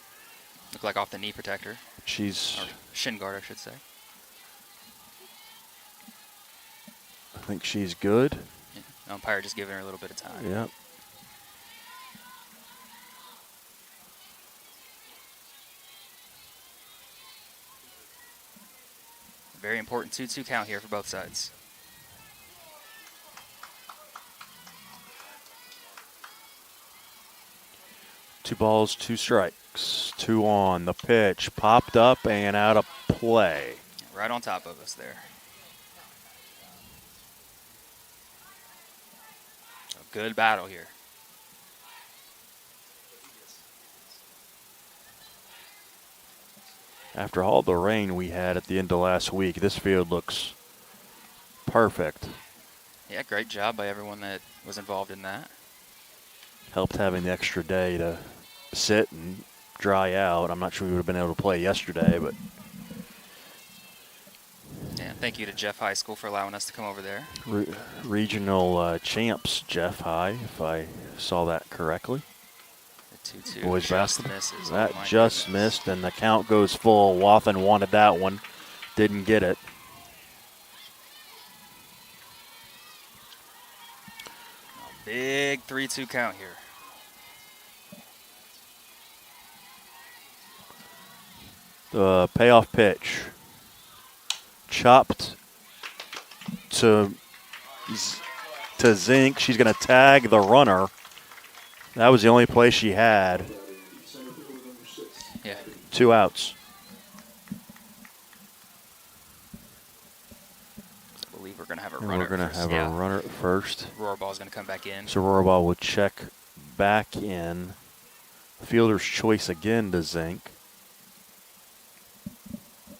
Looked like off the knee protector. She's. Or shin guard, I should say. I think she's good. Yeah. Umpire just giving her a little bit of time. Yep. Very important 2-2 count here for both sides. Two balls, 2 strikes. 2 on. The pitch popped up and out of play. Right on top of us there. A good battle here. After all the rain we had at the end of last week, this field looks perfect. Yeah, great job by everyone that was involved in that. Helped having the extra day to sit and dry out. I'm not sure we would have been able to play yesterday, but Yeah, thank you to Jeff High School for allowing us to come over there. regional champs, Jeff High, if I saw that correctly. The 2-2 Boys just basketball. misses. That Oh, my just goodness. missed, and the count goes full. Wathen wanted that one. Didn't get it. Big 3-2 count here. The payoff pitch. Chopped to Zink. She's going to tag the runner. That was the only play she had. Yeah. 2 outs. I believe we're going to have a And runner. we're going to have a runner at first. Roarball's going to come back in. So Roarball will check back in. Fielder's choice again to Zink.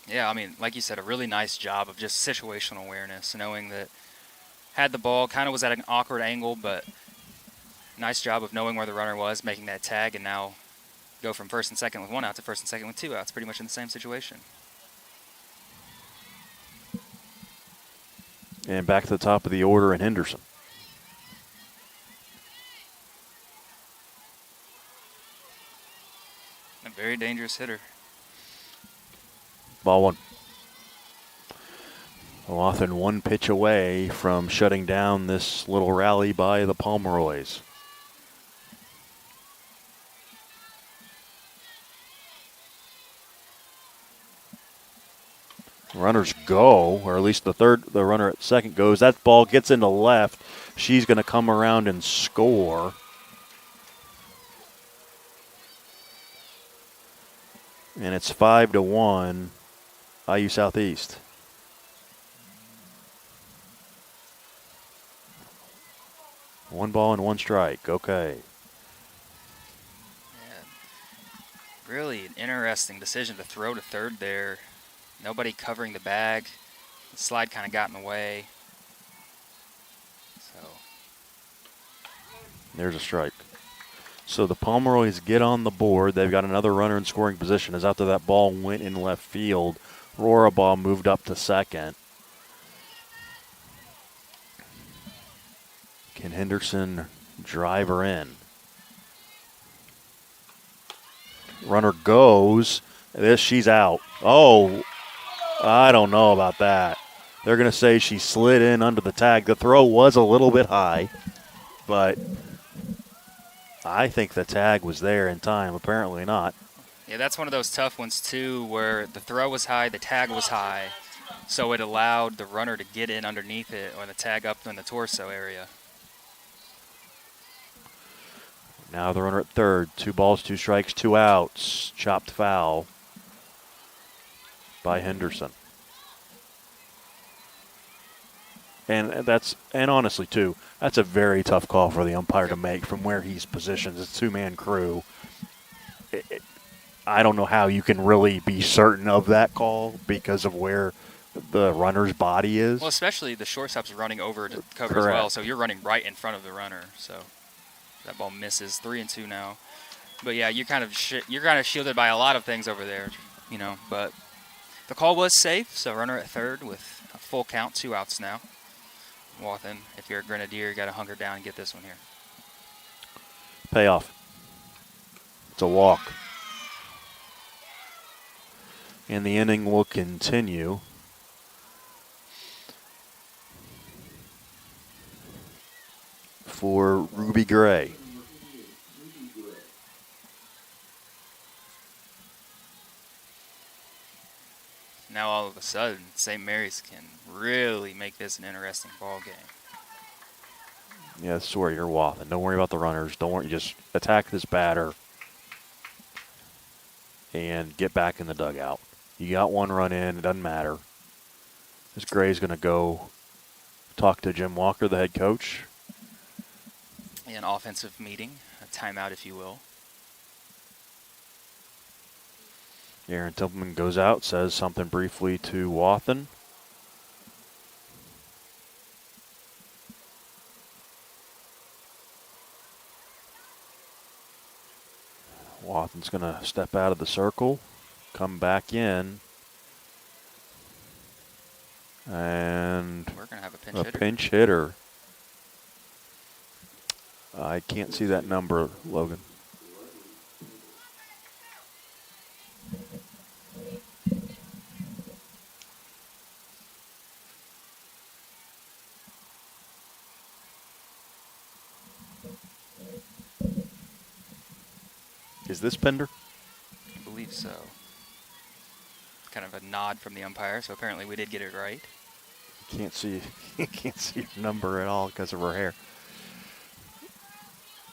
Yeah, I mean, like you said, a really nice job of just situational awareness, knowing that had the ball, kind of was at an awkward angle, but nice job of knowing where the runner was, making that tag, and now go from first and second with 1 out to first and second with 2 outs, pretty much in the same situation. And back to the top of the order in Henderson. A very dangerous hitter. Ball 1. Wathen 1 pitch away from shutting down this little rally by the Pomeroys. Runners go, or at least the runner at second goes. That ball gets into left. She's going to come around and score. And it's 5-1. IU Southeast. One ball and one strike. Okay. Yeah, really an interesting decision to throw to third there. Nobody covering the bag. The slide kind of got in the way. So There's a strike. So the Pomeroys get on the board. They've got another runner in scoring position as after that ball went in left field, Rorabaugh moved up to second. Can Henderson drive her in? Runner goes. She's out. Oh, I don't know about that. They're going to say she slid in under the tag. The throw was a little bit high, but I think the tag was there in time. Apparently not. yeah, that's one of those tough ones too, where the throw was high, the tag was high, so it allowed the runner to get in underneath it or the tag up in the torso area. Now the runner at third. 2 balls, 2 strikes, 2 outs. Chopped foul by Henderson. And honestly too, that's a very tough call for the umpire to make from where he's positioned. It's a 2-man crew. I don't know how you can really be certain of that call because of where the runner's body is. Well, especially the shortstop's running over to cover Correct. as well, so you're running right in front of the runner. So that ball misses. 3-2 now. But yeah, you're kind of shielded by a lot of things over there, you know. But the call was safe, so runner at third with a full count, 2 outs now. Wathen, if you're a Grenadier, you got to hunker down and get this one here. Payoff. It's a walk. And the inning will continue. For Ruby Gray. Now all of a sudden, St. Mary's can really make this an interesting ball game. Yeah, this is where you're Wathen. Don't worry about the runners. Don't worry. Just attack this batter and get back in the dugout. You got 1 run in. It doesn't matter. This Gray's going to go talk to Jim Walker, the head coach. An offensive meeting, a timeout, if you will. Aaron Templeman goes out, says something briefly to Wathen. Wathen's going to step out of the circle, come back in, and We're going to have a pinch hitter. I can't see that number, Logan. Is this Pender? I believe so. Kind of a nod from the umpire, so apparently we did get it right. Can't see your number at all because of her hair.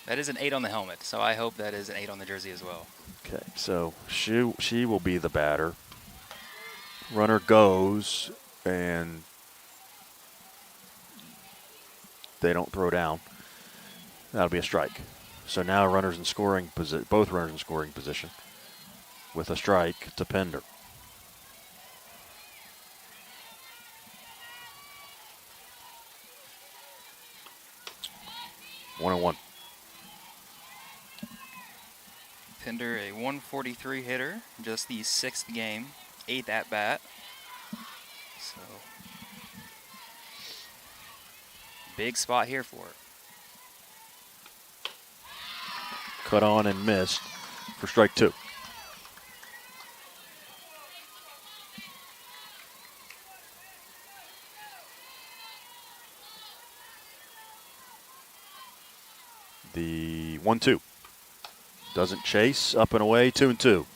That is an 8 on the helmet, so I hope that is an 8 on the jersey as well. Okay, so she will be the batter. Runner goes, and they don't throw down. That'll be a strike. So now runners in scoring both runners in scoring position with a strike to Pender. One and one. Pender, a 143 hitter, just the 6th game, 8th at bat. So, big spot here for it. Cut on and missed for strike 2. The 1-2. Doesn't chase, up and away, 2-2.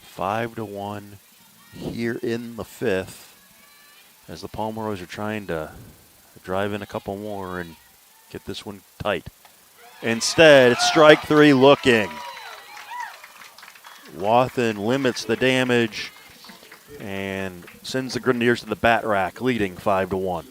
Five to 1 here in the 5th as the Pomeroys are trying to drive in a couple more and get this one tight. Instead, it's strike 3 looking. Wathen limits the damage and sends the Grenadiers to the bat rack, leading 5-1.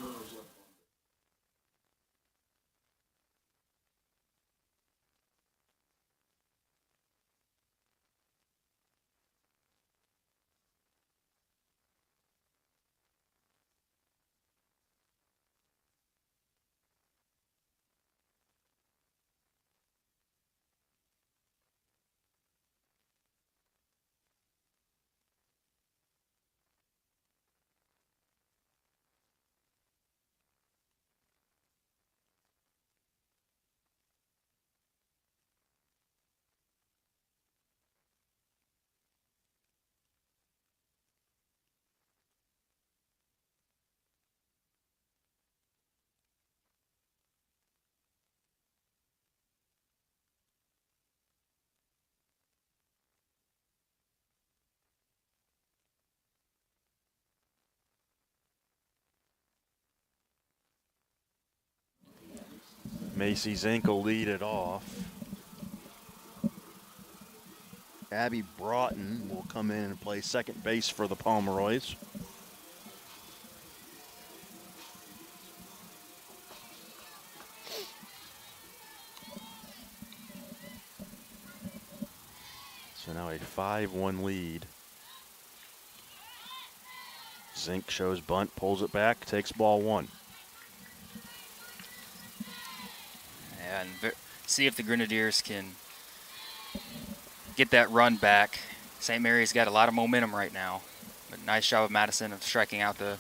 Macy Zink will lead it off. Abby Broughton will come in and play second base for the Pomeroys. So now a 5-1 lead. Zink shows bunt, pulls it back, takes ball one. And see if the Grenadiers can get that run back. St. Mary's got a lot of momentum right now. But nice job of Madison of striking out the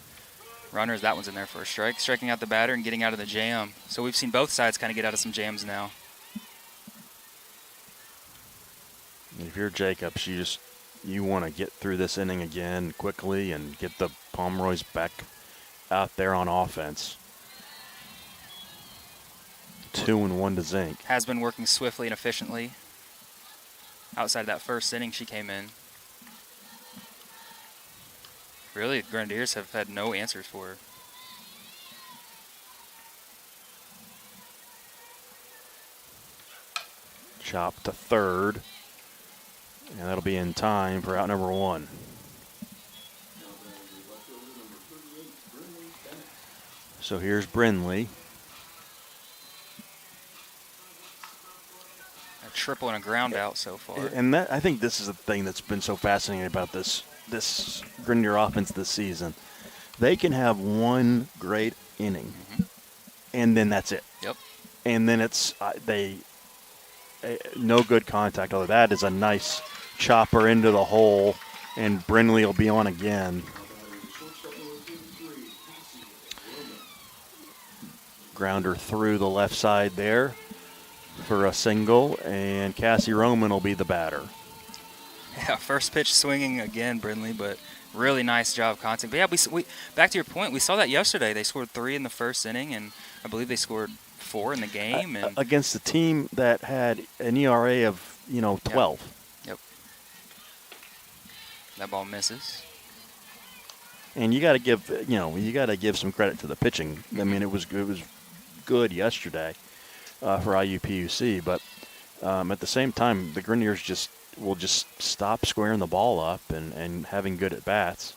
runners. That one's in there for a strike. Striking out the batter and getting out of the jam. So we've seen both sides kind of get out of some jams now. If you're Jacobs, you want to get through this inning again quickly and get the Pomeroys back out there on offense. 2-1 to Zink. Has been working swiftly and efficiently. Outside of that first inning, she came in. Really, the Grenadiers have had no answers for her. Chop to third. And that'll be in time for out number one. So here's Brindley. A triple and a ground out so far. And that, I think this is the thing that's been so fascinating about this Grenadier offense this season. They can have one great inning, and then that's it. Yep. And then it's no good contact. Although that is a nice chopper into the hole, and Brindley will be on again. Grounder through the left side there for a single, and Cassie Roman will be the batter. Yeah, first pitch swinging again, Brindley, but really nice job of contact. But yeah, we back to your point, we saw that yesterday. They scored 3 in the first inning, and I believe they scored 4 in the game. And against a team that had an ERA of 12. Yep. That ball misses. And you got to give some credit to the pitching. I mean, it was good yesterday for IUPUC, but at the same time, the Grenadiers will just stop squaring the ball up and having good at bats.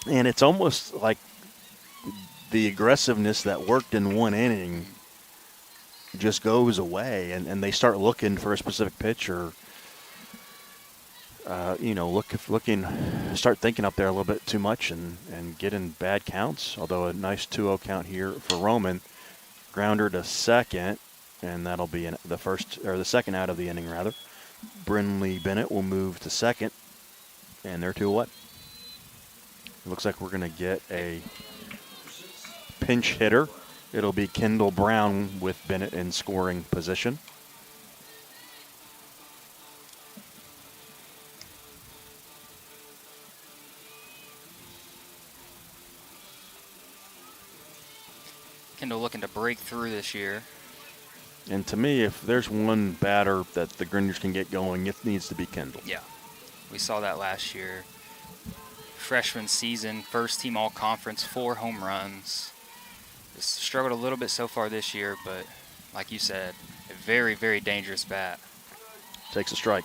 And it's almost like the aggressiveness that worked in one inning just goes away, and they start looking for a specific pitch or start thinking up there a little bit too much and get in bad counts. Although a nice 2-0 count here for Roman. Grounder to second, and that'll be the second out of the inning rather. Brindley Bennett will move to second, and they're 2-1. It looks like we're going to get a pinch hitter. It'll be Kendall Brown with Bennett in scoring position. Kendall looking to break through this year. And to me, if there's one batter that the Grenadiers can get going, it needs to be Kendall. Yeah, we saw that last year. Freshman season, first team all-conference, 4 home runs. Just struggled a little bit so far this year, but like you said, a very, very dangerous bat. Takes a strike.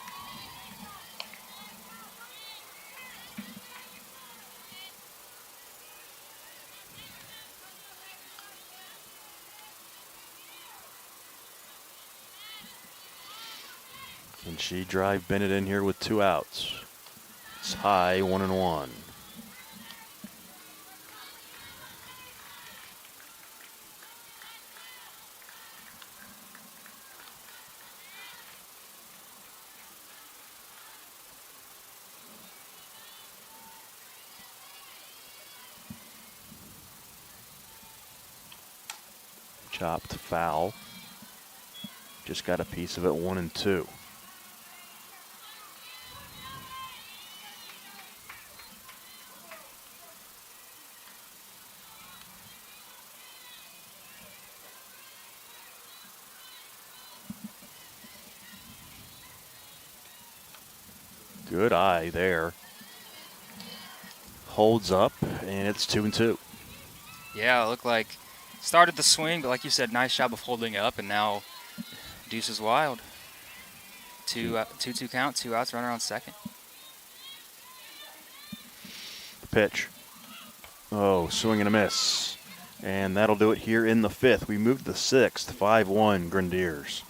And she drive Bennett in here with 2 outs. It's high, 1-1. Chopped foul. Just got a piece of it, 1-2. Good eye there. Holds up, and it's 2-2. Yeah, it looked like started the swing, but like you said, nice job of holding it up, and now deuce is wild. 2-2 count, 2 outs, runner on second. The pitch. Oh, swing and a miss. And that'll do it here in the 5th. We move to the 6th, 5-1 Grenadiers.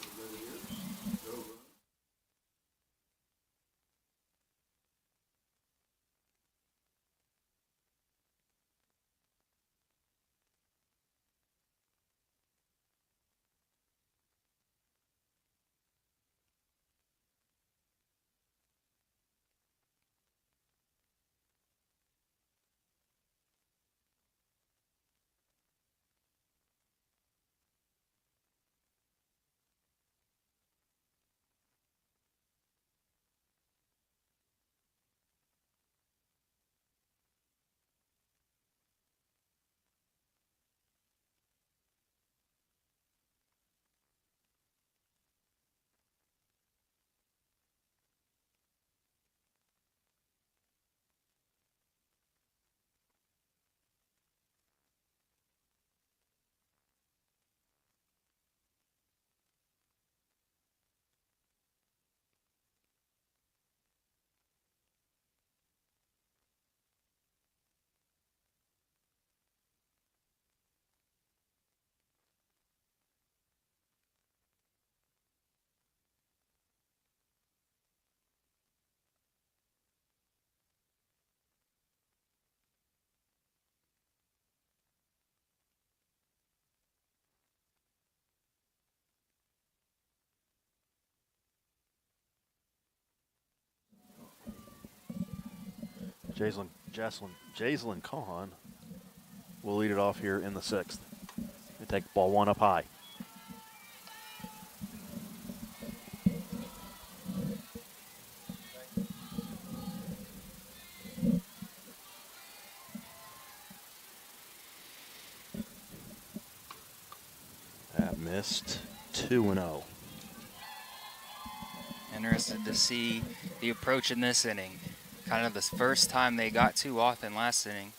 Jaslyn Kahan will lead it off here in the 6th. They take ball 1 up high. That missed. 2-0. Interested to see the approach in this inning. Kind of the first time they got 2 off in last inning.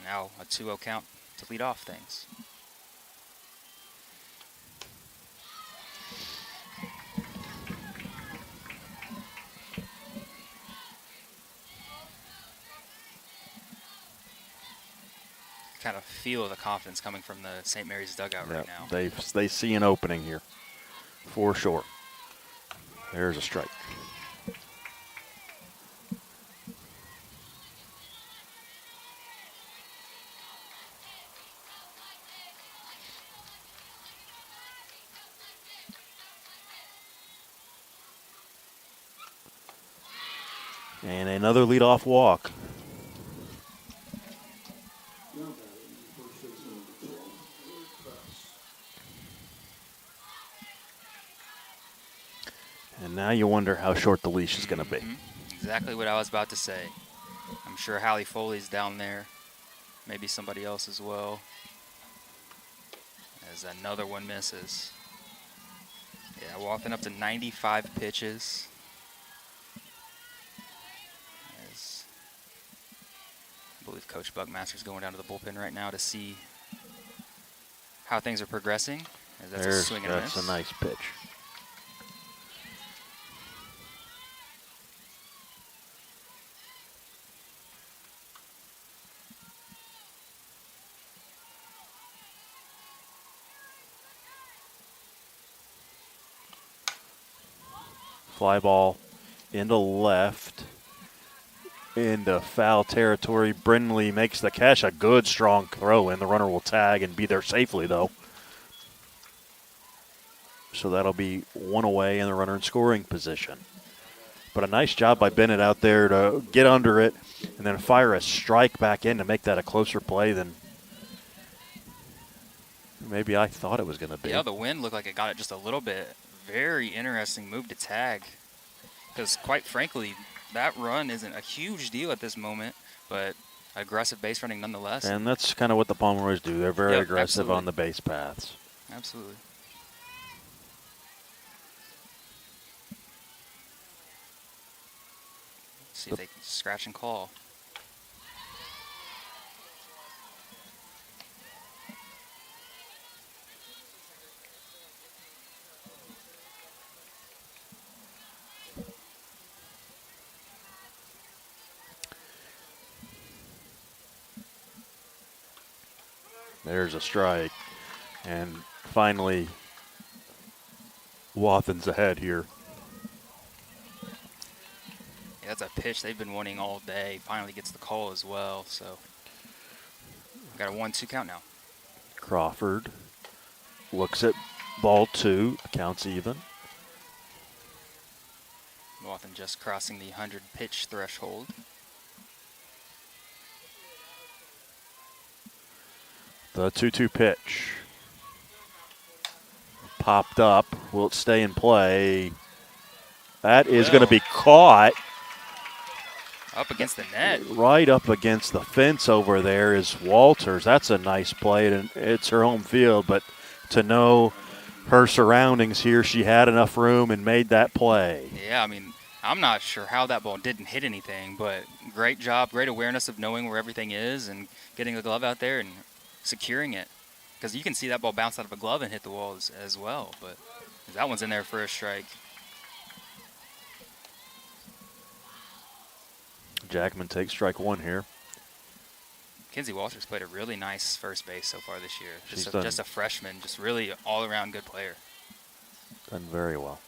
Now a 2-0 count to lead off things. Kind of feel the confidence coming from the St. Mary's dugout right now. They see an opening here, for sure. There's a strike. And another leadoff walk. And now you wonder how short the leash is going to be. Exactly what I was about to say. I'm sure Hallie Foley's down there. Maybe somebody else as well. As another one misses. Yeah, walking up to 95 pitches. As I believe Coach Buckmaster's going down to the bullpen right now to see how things are progressing. As that's a swing and a miss. That's a nice pitch. Fly ball into left. Into foul territory. Brindley makes the catch. A good, strong throw in. The runner will tag and be there safely, though. So that'll be one away and the runner in scoring position. But a nice job by Bennett out there to get under it and then fire a strike back in to make that a closer play than maybe I thought it was going to be. Yeah, the wind looked like it got it just a little bit. Very interesting move to tag. Because quite frankly, that run isn't a huge deal at this moment, but aggressive base running nonetheless. And that's kind of what the Pomeroys do. They're very aggressive absolutely. on the base paths. Absolutely. See if they can scratch and call. There's a strike. And finally, Wathen's ahead here. Yeah, that's a pitch they've been wanting all day. Finally gets the call as well. So we've got a 1-2 count now. Crawford looks at ball 2, counts even. Wathen just crossing the 100 pitch threshold. The 2-2 pitch. Popped up. Will it stay in play? That is going to be caught. Up against the net. Right up against the fence over there is Walters. That's a nice play, and it's her home field. But to know her surroundings here, she had enough room and made that play. Yeah, I mean, I'm not sure how that ball didn't hit anything, but great job, great awareness of knowing where everything is and getting the glove out there and securing it. Because you can see that ball bounce out of a glove and hit the wall as well, but that one's in there for a strike. Jackman takes strike 1 here. Kenzie Walters played a really nice first base so far this year. She's Just a freshman, just really all-around good player. Done very well.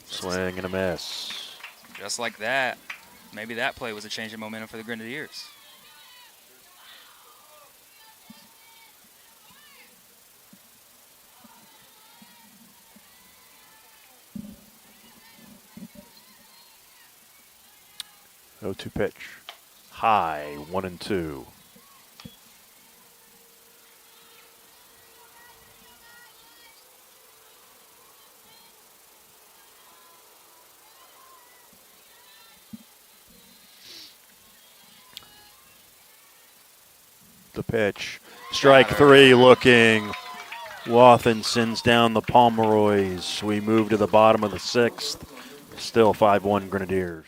Swing and a miss. Just like that. Maybe that play was a change in momentum for the Grenadiers. No 2 pitch. High, 1-2. The pitch. Strike 3 looking. Wathen sends down the Pomeroys. We move to the bottom of the 6th. Still 5-1 Grenadiers.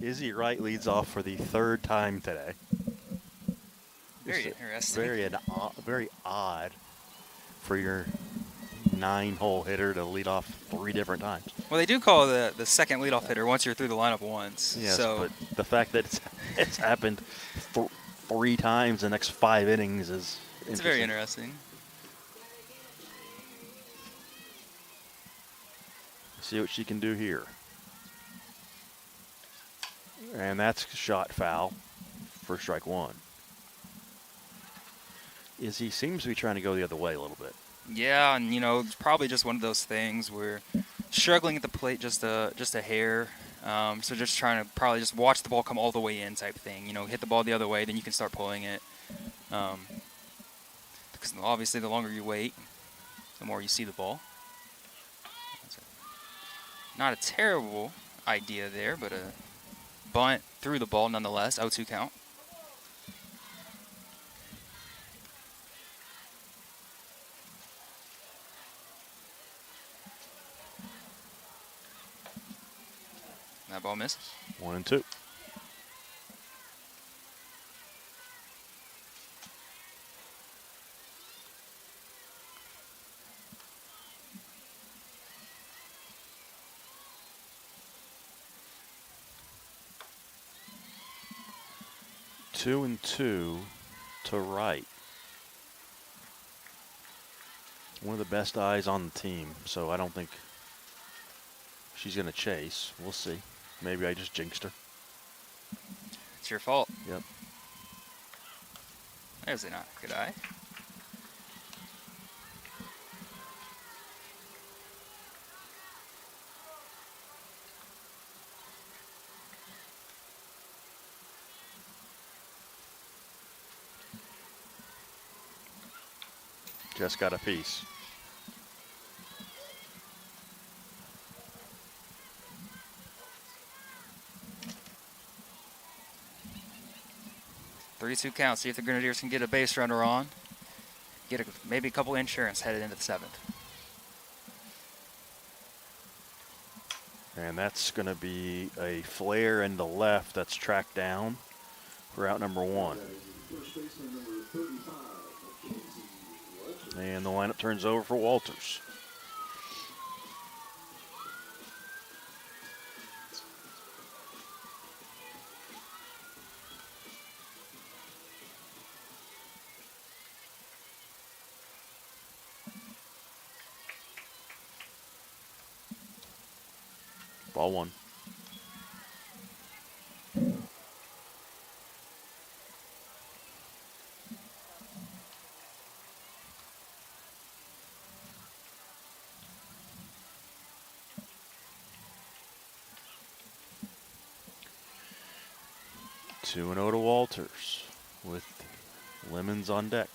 Izzy Wright leads off for the 3rd time today. Very interesting. Very odd for your 9-hole hitter to lead off 3 different times. Well, they do call the second leadoff hitter once you're through the lineup once. Yes, so but the fact that it's happened 3 times in the next 5 innings is interesting. It's very interesting. See what she can do here. And that's shot foul for strike 1. is he seems to be trying to go the other way a little bit. Yeah, and it's probably just one of those things where struggling at the plate just a hair. So just trying to probably just watch the ball come all the way in type thing. Hit the ball the other way, then you can start pulling it. Because obviously the longer you wait, the more you see the ball. Not a terrible idea there, but a bunt through the ball nonetheless. 0-2 count. That ball misses. 1-2. Two and two to right. One of the best eyes on the team, so I don't think she's going to chase. We'll see. Maybe I just jinxed her. It's your fault. Yep. There's a not good eye. Just got a piece. Three-two count. See if the Grenadiers can get a base runner on. Get maybe a couple insurance headed into the seventh. And that's going to be a flare in the left that's tracked down for out number one. And the lineup turns over for Walters. Ball one. Two and 0 to Walters with Lemons on deck.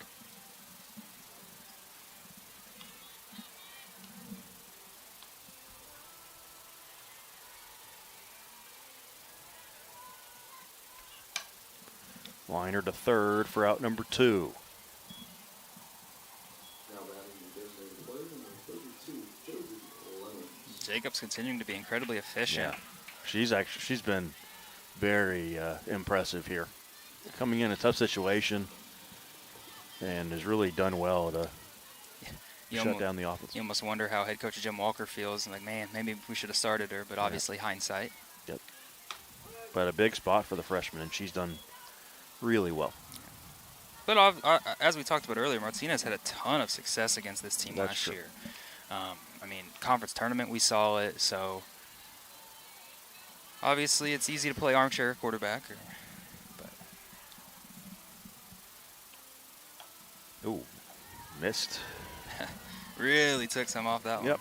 Liner to third for out number two. Jacobs continuing to be incredibly efficient. Yeah. She's been very impressive here. Coming in a tough situation and has really done well to shut down the offense. You almost wonder how head coach Jim Walker feels. Like, man, maybe we should have started her, but obviously hindsight. Yep. But a big spot for the freshman, and she's done really well. But as we talked about earlier, Martinez had a ton of success against this team last year. I mean, conference tournament, we saw it. So obviously, it's easy to play armchair quarterback. Ooh, missed. Really took some off that one. Yep.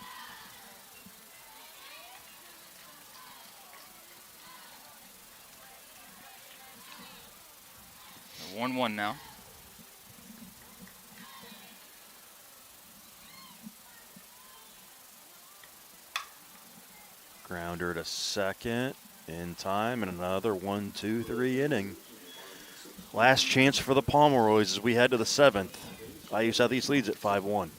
The 1-1 now. Grounder to second in time, and another 1-2-3 inning. Last chance for the Pomeroys as we head to the seventh. IU Southeast leads at 5-1.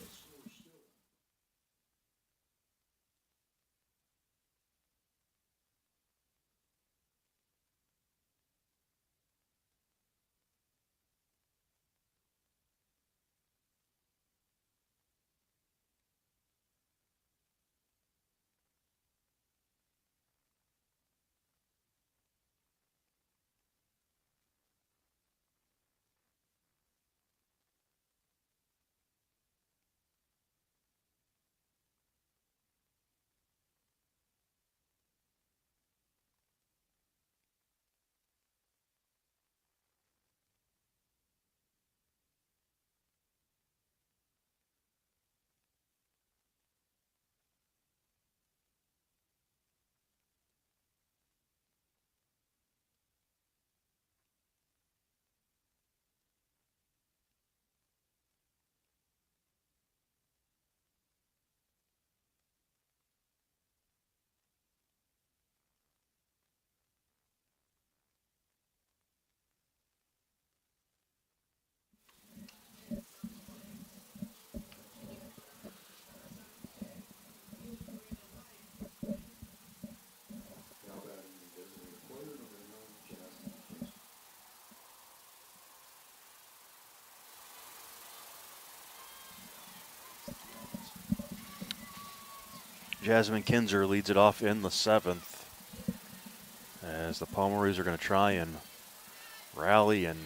Jasmine Kinzer leads it off in the 7th as the Pomeroys are going to try and rally and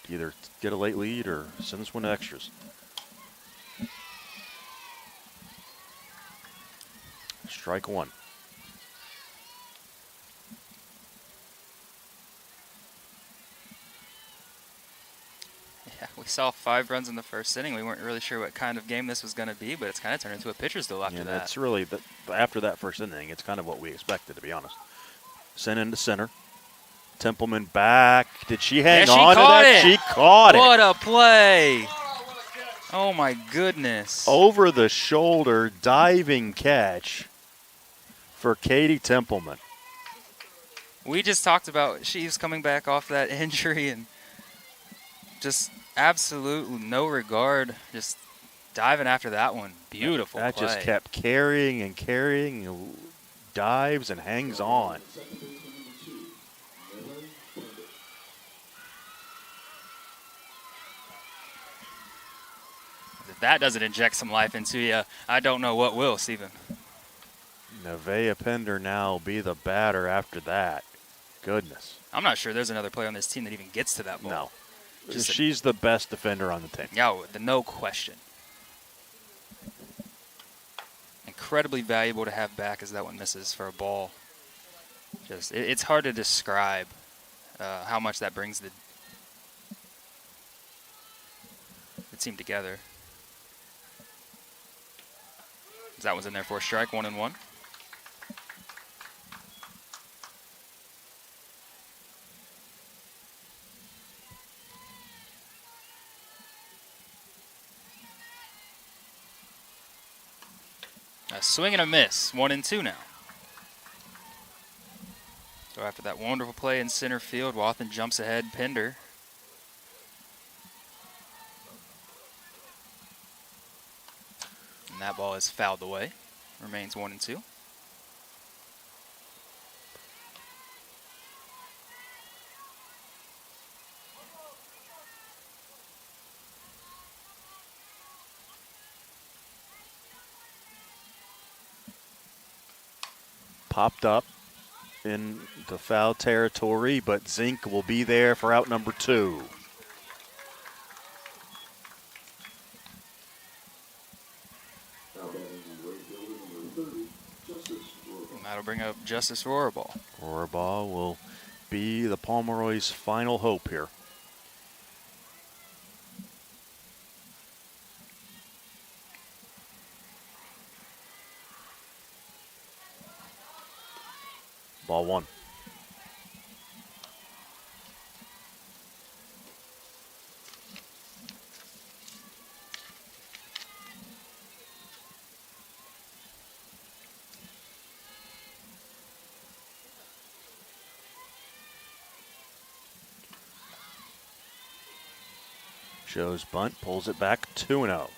either get a late lead or send this one to extras. Strike one. Yeah, we saw 5 runs in the first inning. We weren't really sure what kind of game this was going to be, but it's kind of turned into a pitcher's duel after that. It's really, after that first inning, it's kind of what we expected, to be honest. Sent into center. Templeman back. Did she hang on to that? She caught it. What a play. Oh, my goodness. Over the shoulder diving catch for Katie Templeman. We just talked about she's coming back off that injury and just absolute no regard, just diving after that one. Beautiful That play. just kept carrying and carrying, dives and hangs on. If that doesn't inject some life into you, I don't know what will, Stephen. Nevaeh Pender now be the batter after that. Goodness. I'm not sure there's another player on this team that even gets to that ball. No. Just She's the best defender on the team. Yeah, no question. Incredibly valuable to have back as that one misses for a ball. Just it's hard to describe how much that brings the team together. That was in there for a strike, 1-1. A swing and a miss, 1-2 now. So after that wonderful play in center field, Wathen jumps ahead, Pender. And that ball is fouled away. Remains 1-2. Popped up in the foul territory, but Zink will be there for out number 2. And that'll bring up Justice Rohrball. Rohrball will be the Pomeroys' final hope here. Ball 1. Joe's bunt pulls it back 2-0.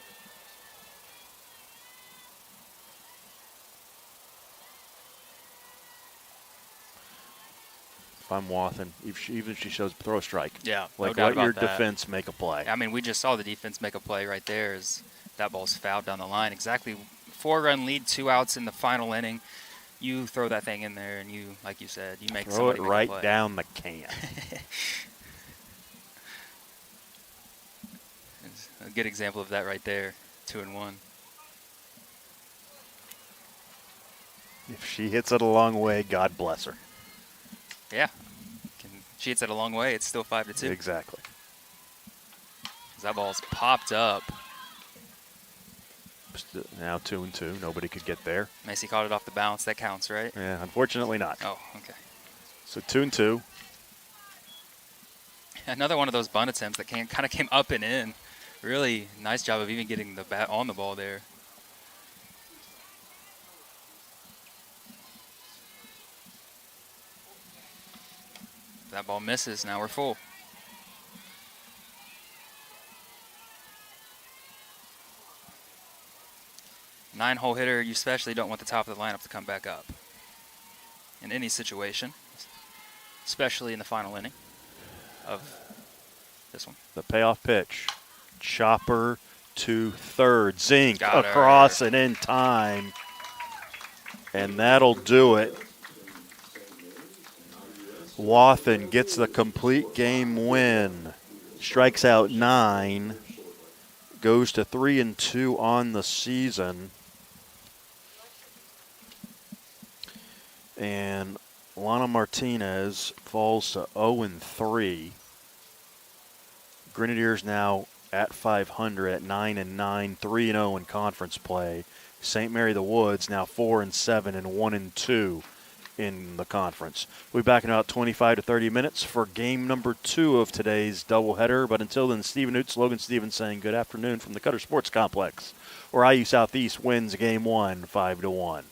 If I'm Wathen, even if she shows throw a strike. Yeah, like no doubt let your about that. defense make a play. I mean, we just saw the defense make a play right there as that ball's fouled down the line. Exactly 4-run lead, 2 outs in the final inning. You throw that thing in there and you, like you said, you make Throw it somebody make a right play. down the can. It's a good example of that right there, 2-1. If she hits it a long way, God bless her. Yeah. She hits it a long way. It's still 5-2. Exactly. That ball's popped up. Now 2-2. Nobody could get there. Macy caught it off the bounce. That counts, right? Yeah, unfortunately not. Oh, okay. So 2-2. Another one of those bunt attempts that kind of came up and in. Really nice job of even getting the bat on the ball there. That ball misses. Now we're full. Nine-hole hitter, you especially don't want the top of the lineup to come back up in any situation, especially in the final inning of this one. The payoff pitch. Chopper to third. Zink Got her. across and in time. And that'll do it. Wathen gets the complete game win. Strikes out 9. Goes to 3-2 on the season. And Lana Martinez falls to 0-3. Grenadiers now at 500 at 9-9, 3-0 in conference play. St. Mary the Woods now 4-7 and 1-2 in the conference. We'll be back in about 25 to 30 minutes for game number 2 of today's doubleheader. But until then, Stephen Oots, Logan Stevens saying good afternoon from the Cutter Sports Complex, where IU Southeast wins game 1 5-1.